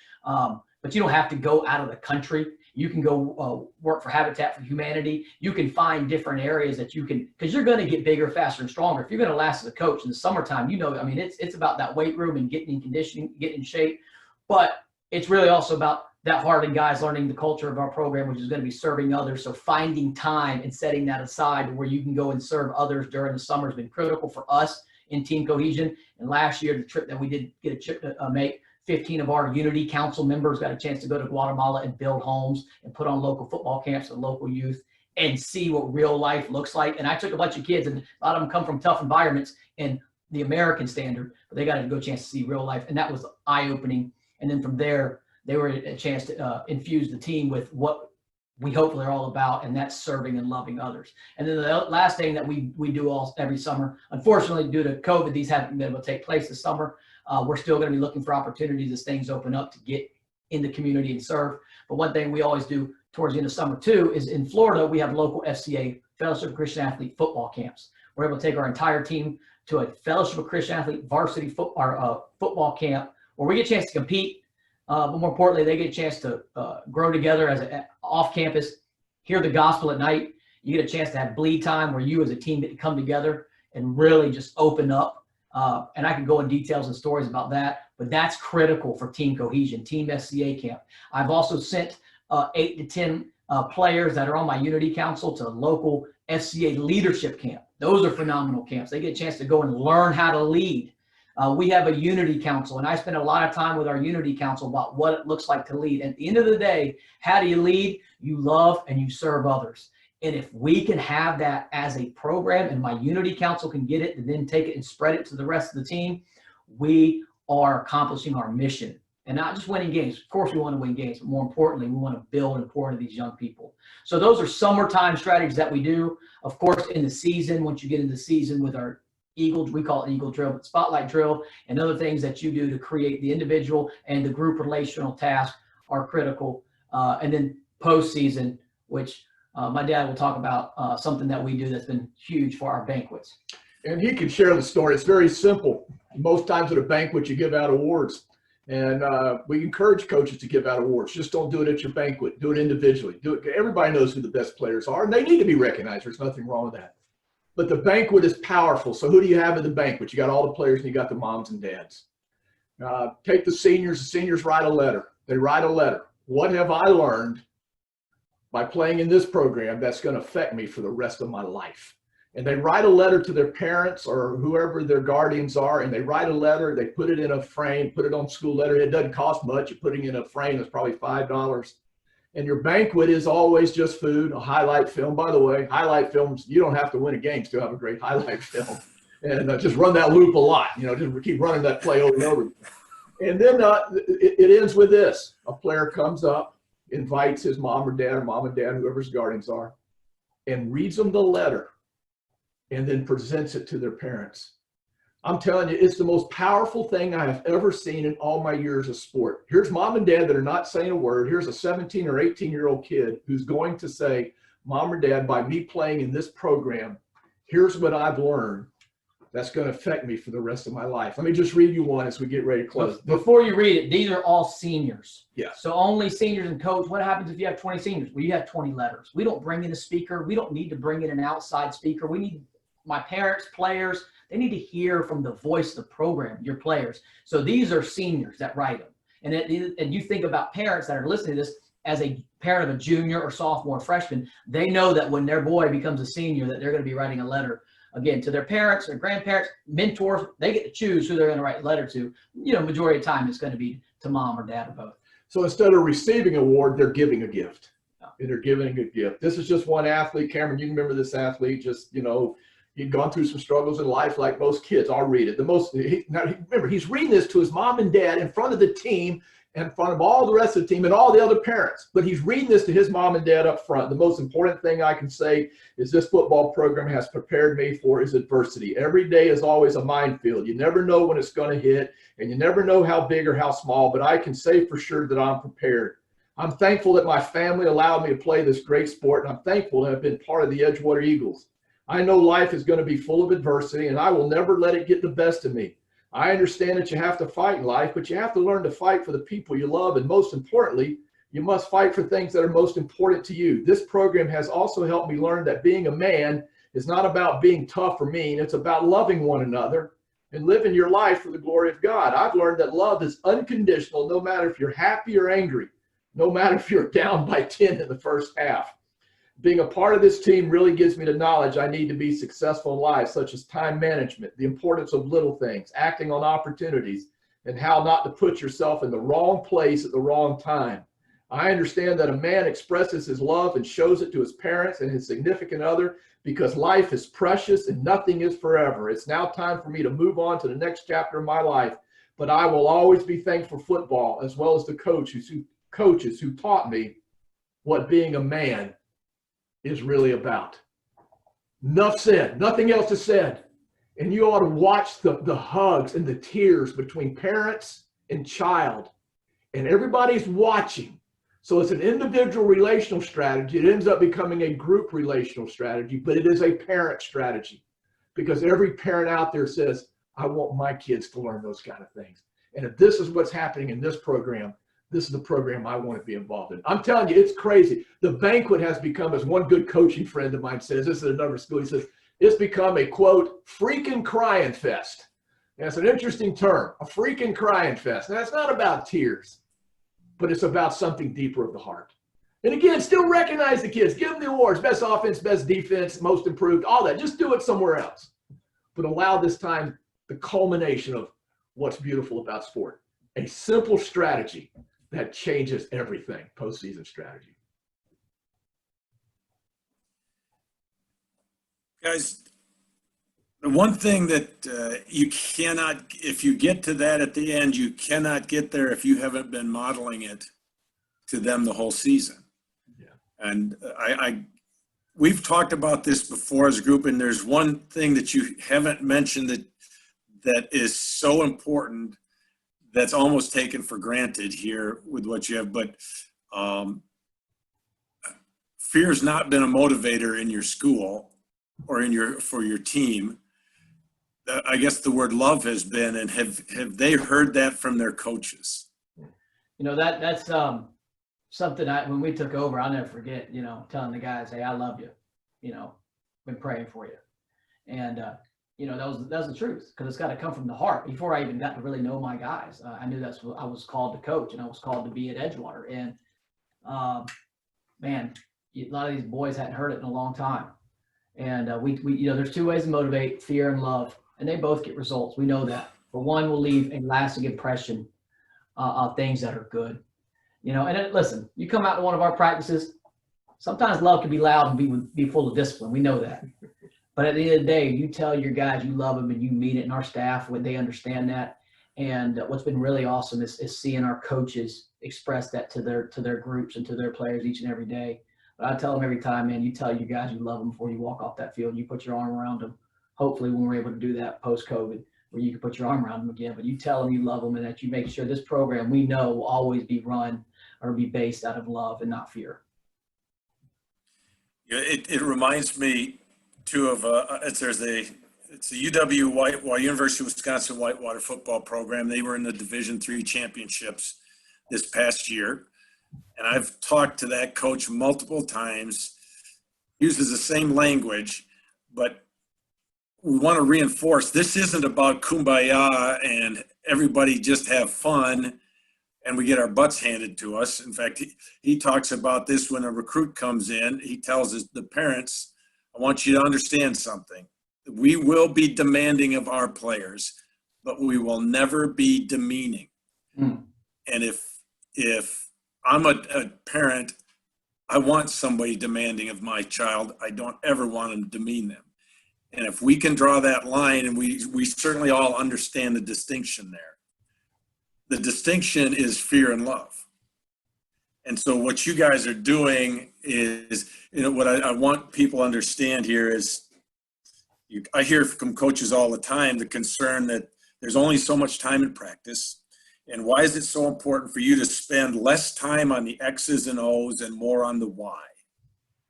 But you don't have to go out of the country. You can go work for Habitat for Humanity. You can find different areas that you can, because you're going to get bigger, faster, and stronger. If you're going to last as a coach in the summertime, I mean, it's about that weight room and getting in conditioning, getting in shape. But it's really also about that hardened guys learning the culture of our program, which is going to be serving others. So finding time and setting that aside where you can go and serve others during the summer has been critical for us in team cohesion. And last year, the trip that we did get a trip to make, 15 of our Unity Council members got a chance to go to Guatemala and build homes and put on local football camps and local youth and see what real life looks like. And I took a bunch of kids, and a lot of them come from tough environments and the American standard, but they got a good chance to see real life. And that was eye-opening. And then from there, they were a chance to infuse the team with what we hopefully are all about, and that's serving and loving others. And then the last thing that we do every summer, unfortunately, due to COVID, these haven't been able to take place this summer. We're still going to be looking for opportunities as things open up to get in the community and serve. But one thing we always do towards the end of summer too is in Florida, we have local FCA, Fellowship of Christian Athlete football camps. We're able to take our entire team to a Fellowship of Christian Athlete varsity football camp where we get a chance to compete. But more importantly, they get a chance to grow together as off campus, hear the gospel at night. You get a chance to have bleed time where you as a team get to come together and really just open up. And I can go in details and stories about that, but that's critical for team cohesion, team FCA camp. I've also sent 8 to 10 players that are on my Unity Council to local FCA leadership camp. Those are phenomenal camps. They get a chance to go and learn how to lead. We have a Unity Council, and I spend a lot of time with our Unity Council about what it looks like to lead. At the end of the day, how do you lead? You love and you serve others. And if we can have that as a program and my Unity Council can get it and then take it and spread it to the rest of the team, we are accomplishing our mission and not just winning games. Of course, we want to win games, but more importantly, we want to build and pour into these young people. So those are summertime strategies that we do. Of course, in the season, once you get into the season with our Eagle, we call it Eagle Drill, but Spotlight Drill and other things that you do to create the individual and the group relational tasks are critical. And then postseason, which my dad will talk about something that we do that's been huge for our banquets. And he can share the story. It's very simple. Most times at a banquet, you give out awards. And we encourage coaches to give out awards. Just don't do it at your banquet. Do it individually. Do it. Everybody knows who the best players are, and they need to be recognized. There's nothing wrong with that. But the banquet is powerful. So who do you have at the banquet? You got all the players, and you got the moms and dads. Take the seniors. The seniors write a letter. They write a letter. What have I learned by playing in this program that's going to affect me for the rest of my life? And they write a letter to their parents or whoever their guardians are, and they write a letter, they put it in a frame, put it on school letter. It doesn't cost much. You're putting it in a frame that's probably $5. And your banquet is always just food, a highlight film. By the way, highlight films, you don't have to win a game to have a great highlight film. And just run that loop a lot, just keep running that play over and over. And then it ends with this. A player comes up, invites his mom or dad or mom and dad, whoever his guardians are, and reads them the letter and then presents it to their parents. I'm telling you, it's the most powerful thing I have ever seen in all my years of sport. Here's mom and dad that are not saying a word. Here's a 17 or 18-year-old kid who's going to say, mom or dad, by me playing in this program, here's what I've learned that's going to affect me for the rest of my life. Let me just read you one as we get ready to close. Before you read it, these are all seniors. Yeah. So only seniors and coach. What happens if you have 20 seniors? Well, you have 20 letters. We don't bring in a speaker. We don't need to bring in an outside speaker. We need my parents, players, they need to hear from the voice of the program, your players. So these are seniors that write them. And you think about parents that are listening to this as a parent of a junior or sophomore freshman, they know that when their boy becomes a senior that they're going to be writing a letter, again, to their parents or grandparents, mentors. They get to choose who they're going to write a letter to. Majority of the time it's going to be to mom or dad or both. So instead of receiving an award, they're giving a gift. and they're giving a gift. This is just one athlete. Cameron, you can remember this athlete, just, you know, he'd gone through some struggles in life like most kids. I'll read it. Remember, he's reading this to his mom and dad in front of the team, in front of all the rest of the team and all the other parents. But he's reading this to his mom and dad up front. The most important thing I can say is this football program has prepared me for is adversity. Every day is always a minefield. You never know when it's going to hit, and you never know how big or how small, but I can say for sure that I'm prepared. I'm thankful that my family allowed me to play this great sport, and I'm thankful to have been part of the Edgewater Eagles. I know life is going to be full of adversity, and I will never let it get the best of me. I understand that you have to fight in life, but you have to learn to fight for the people you love, and most importantly, you must fight for things that are most important to you. This program has also helped me learn that being a man is not about being tough or mean. It's about loving one another and living your life for the glory of God. I've learned that love is unconditional, no matter if you're happy or angry, no matter if you're down by 10 in the first half. Being a part of this team really gives me the knowledge I need to be successful in life, such as time management, the importance of little things, acting on opportunities, and how not to put yourself in the wrong place at the wrong time. I understand that a man expresses his love and shows it to his parents and his significant other because life is precious and nothing is forever. It's now time for me to move on to the next chapter of my life, but I will always be thankful for football as well as the coaches who taught me what being a man is really about. Enough said. Nothing else is said. And you ought to watch the hugs and the tears between parents and child. And everybody's watching. So it's an individual relational strategy. It ends up becoming a group relational strategy, but it is a parent strategy. Because every parent out there says, I want my kids to learn those kind of things. And if this is what's happening in this program, this is the program I want to be involved in. I'm telling you, it's crazy. The banquet has become, as one good coaching friend of mine says, this is another school, he says, it's become a, quote, freaking crying fest. That's an interesting term, a freaking crying fest. Now, it's not about tears, but it's about something deeper of the heart. And again, still recognize the kids. Give them the awards, best offense, best defense, most improved, all that. Just do it somewhere else. But allow this time the culmination of what's beautiful about sport. A simple strategy that changes everything, postseason strategy. Guys, the one thing that you cannot, if you get to that at the end, you cannot get there if you haven't been modeling it to them the whole season. Yeah. And we've talked about this before as a group, and there's one thing that you haven't mentioned that is so important that's almost taken for granted here with what you have, but fear's not been a motivator in your school or for your team. I guess the word love has been, and have they heard that from their coaches? You know, that's something when we took over, I'll never forget, you know, telling the guys, hey, I love you, you know, been praying for you. And, you know, that was the truth, because it's got to come from the heart. Before I even got to really know my guys, I knew that's what I was called to coach, and I was called to be at Edgewater. And man, a lot of these boys hadn't heard it in a long time. And we you know, there's two ways to motivate: fear and love, and they both get results. We know that. But one will leave a lasting impression of things that are good. You know, and then, listen, you come out to one of our practices. Sometimes love can be loud and be full of discipline. We know that. But at the end of the day, you tell your guys you love them and you mean it, and our staff, when they understand that. And what's been really awesome is seeing our coaches express that to their groups and to their players each and every day. But I tell them every time, man, you tell your guys you love them before you walk off that field. You put your arm around them. Hopefully when we're able to do that post-COVID, where you can put your arm around them again, but you tell them you love them and that you make sure this program, we know, will always be run or be based out of love and not fear. Yeah, it reminds me too of it's a UW University of Wisconsin Whitewater football program. They were in the Division III championships this past year, and I've talked to that coach multiple times. Uses the same language, but we want to reinforce this isn't about kumbaya and everybody just have fun and we get our butts handed to us. In fact, he talks about this when a recruit comes in. He tells the parents, I want you to understand something. We will be demanding of our players, but we will never be demeaning. And if I'm a parent I want somebody demanding of my child. I don't ever want to demean them. And if we can draw that line, and we certainly all understand the distinction there. The distinction is fear and love. And so what you guys are doing is, what I want people to understand here is, I hear from coaches all the time, the concern that there's only so much time in practice. And why is it so important for you to spend less time on the X's and O's and more on the why,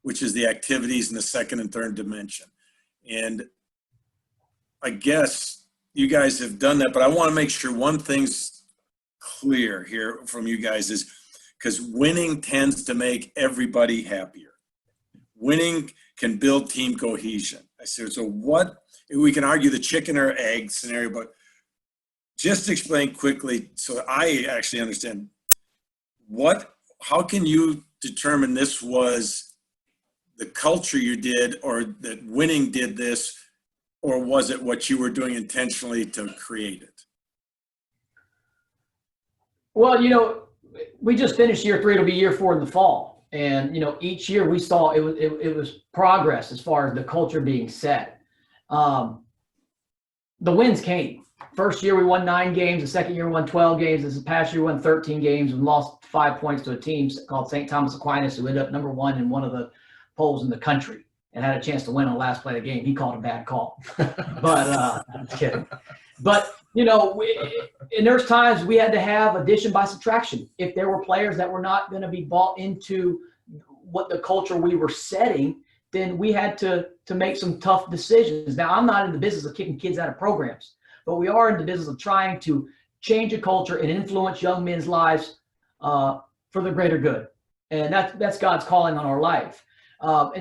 which is the activities in the second and third dimension? And I guess you guys have done that, but I want to make sure one thing's clear here from you guys is, because winning tends to make everybody happier. Winning can build team cohesion. I said, so what, we can argue the chicken or egg scenario, but just explain quickly so I actually understand how can you determine this was the culture you did, or that winning did this, or was it what you were doing intentionally to create it? Well, we just finished year 3. It'll be year 4 in the fall. And, each year we saw it was progress as far as the culture being set. The wins came. First year we won 9 games. The second year we won 12 games. This past year we won 13 games and lost 5 points to a team called St. Thomas Aquinas, who ended up number 1 in one of the polls in the country and had a chance to win on the last play of the game. He called a bad call. But I'm just kidding. But, and there's times we had to have addition by subtraction. If there were players that were not going to be bought into what the culture we were setting, then we had to make some tough decisions. Now, I'm not in the business of kicking kids out of programs, but we are in the business of trying to change a culture and influence young men's lives for the greater good. And that's God's calling on our life. So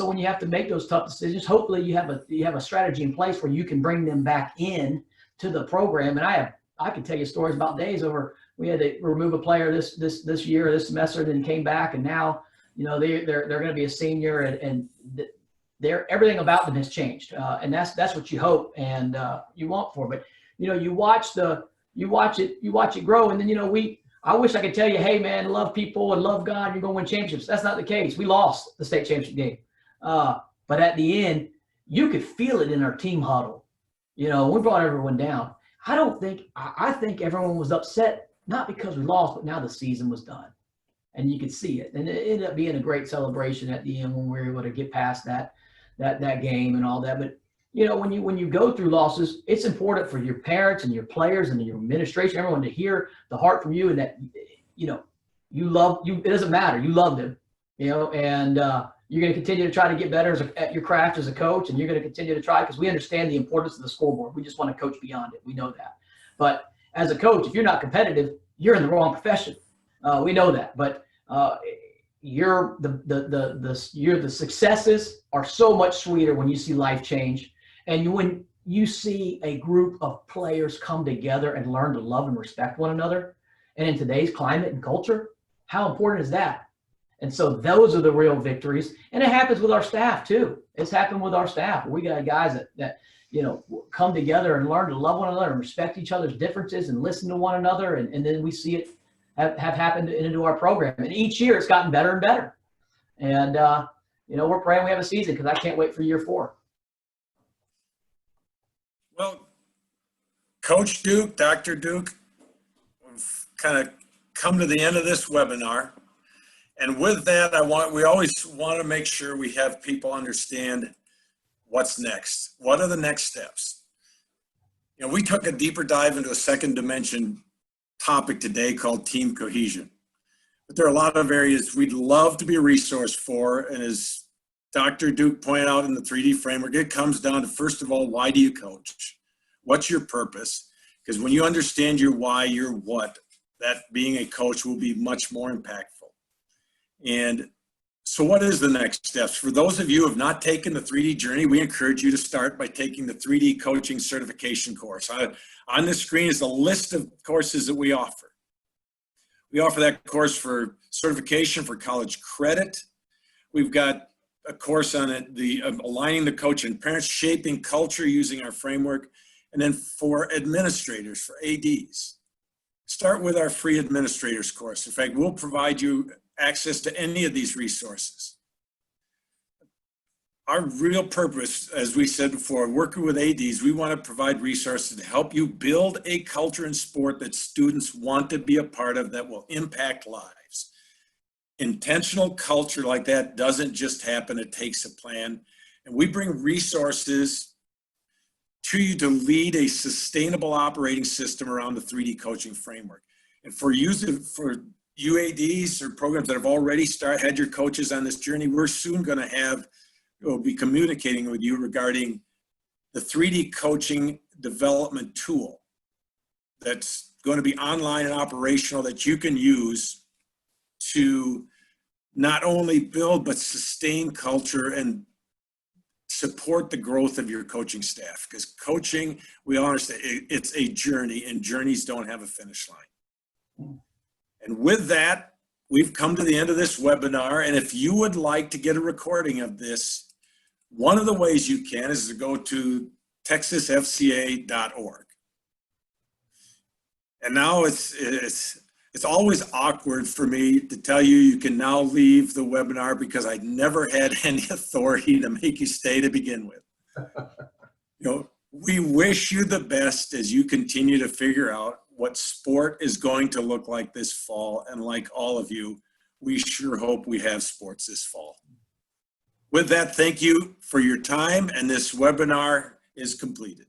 when you have to make those tough decisions, hopefully you have a strategy in place where you can bring them back in to the program. And I can tell you stories about days over, we had to remove a player this year, this semester, then came back, and now they're going to be a senior, and everything about them has changed, and that's what you hope and you want for. But you watch it grow, and then I wish I could tell you, hey man, love people and love God, you're going to win championships. That's not the case. We lost the state championship game, but at the end, you could feel it in our team huddle. We brought everyone down. I think everyone was upset, not because we lost, but now the season was done. And you could see it. And it ended up being a great celebration at the end when we were able to get past that game and all that. But, when you go through losses, it's important for your parents and your players and your administration, everyone, to hear the heart from you, and that, you love you. It doesn't matter. You love them, and you're going to continue to try to get better at your craft as a coach, and you're going to continue to try, because we understand the importance of the scoreboard. We just want to coach beyond it. We know that. But as a coach, if you're not competitive, you're in the wrong profession. We know that. But the successes are so much sweeter when you see life change, and when you see a group of players come together and learn to love and respect one another. And in today's climate and culture, how important is that? And so those are the real victories. And it happens with our staff too. It's happened with our staff. We got guys that come together and learn to love one another and respect each other's differences and listen to one another. And then we see it have happened into our program. And each year it's gotten better and better. And, we're praying we have a season, because I can't wait for year 4. Well, Coach Duke, Dr. Duke, we've kind of come to the end of this webinar. And with that, we always want to make sure we have people understand what's next. What are the next steps? We took a deeper dive into a second dimension topic today called team cohesion. But there are a lot of areas we'd love to be a resource for. And as Dr. Duke pointed out in the 3D framework, it comes down to, first of all, why do you coach? What's your purpose? Because when you understand your why, your what, that being a coach will be much more impactful. And so what is the next steps? For those of you who have not taken the 3D journey, we encourage you to start by taking the 3D coaching certification course. On the screen is a list of courses that we offer. We offer that course for certification for college credit. We've got a course on it, aligning the coach and parents, shaping culture using our framework. And then for administrators, for ADs, start with our free administrators course. In fact, we'll provide you access to any of these resources. Our real purpose, as we said before, working with ADs, we want to provide resources to help you build a culture in sport that students want to be a part of that will impact lives. Intentional culture like that doesn't just happen, it takes a plan. And we bring resources to you to lead a sustainable operating system around the 3D coaching framework. And for UADs or programs that have already had your coaches on this journey, we're soon going to we'll be communicating with you regarding the 3D coaching development tool that's going to be online and operational that you can use to not only build but sustain culture and support the growth of your coaching staff. Because coaching, we all understand, it's a journey, and journeys don't have a finish line. And with that, we've come to the end of this webinar. And if you would like to get a recording of this, one of the ways you can is to go to THSCA.org. And now it's always awkward for me to tell you you can now leave the webinar because I never had any authority to make you stay to begin with. We wish you the best as you continue to figure out what sport is going to look like this fall. And like all of you, we sure hope we have sports this fall. With that, thank you for your time, and this webinar is completed.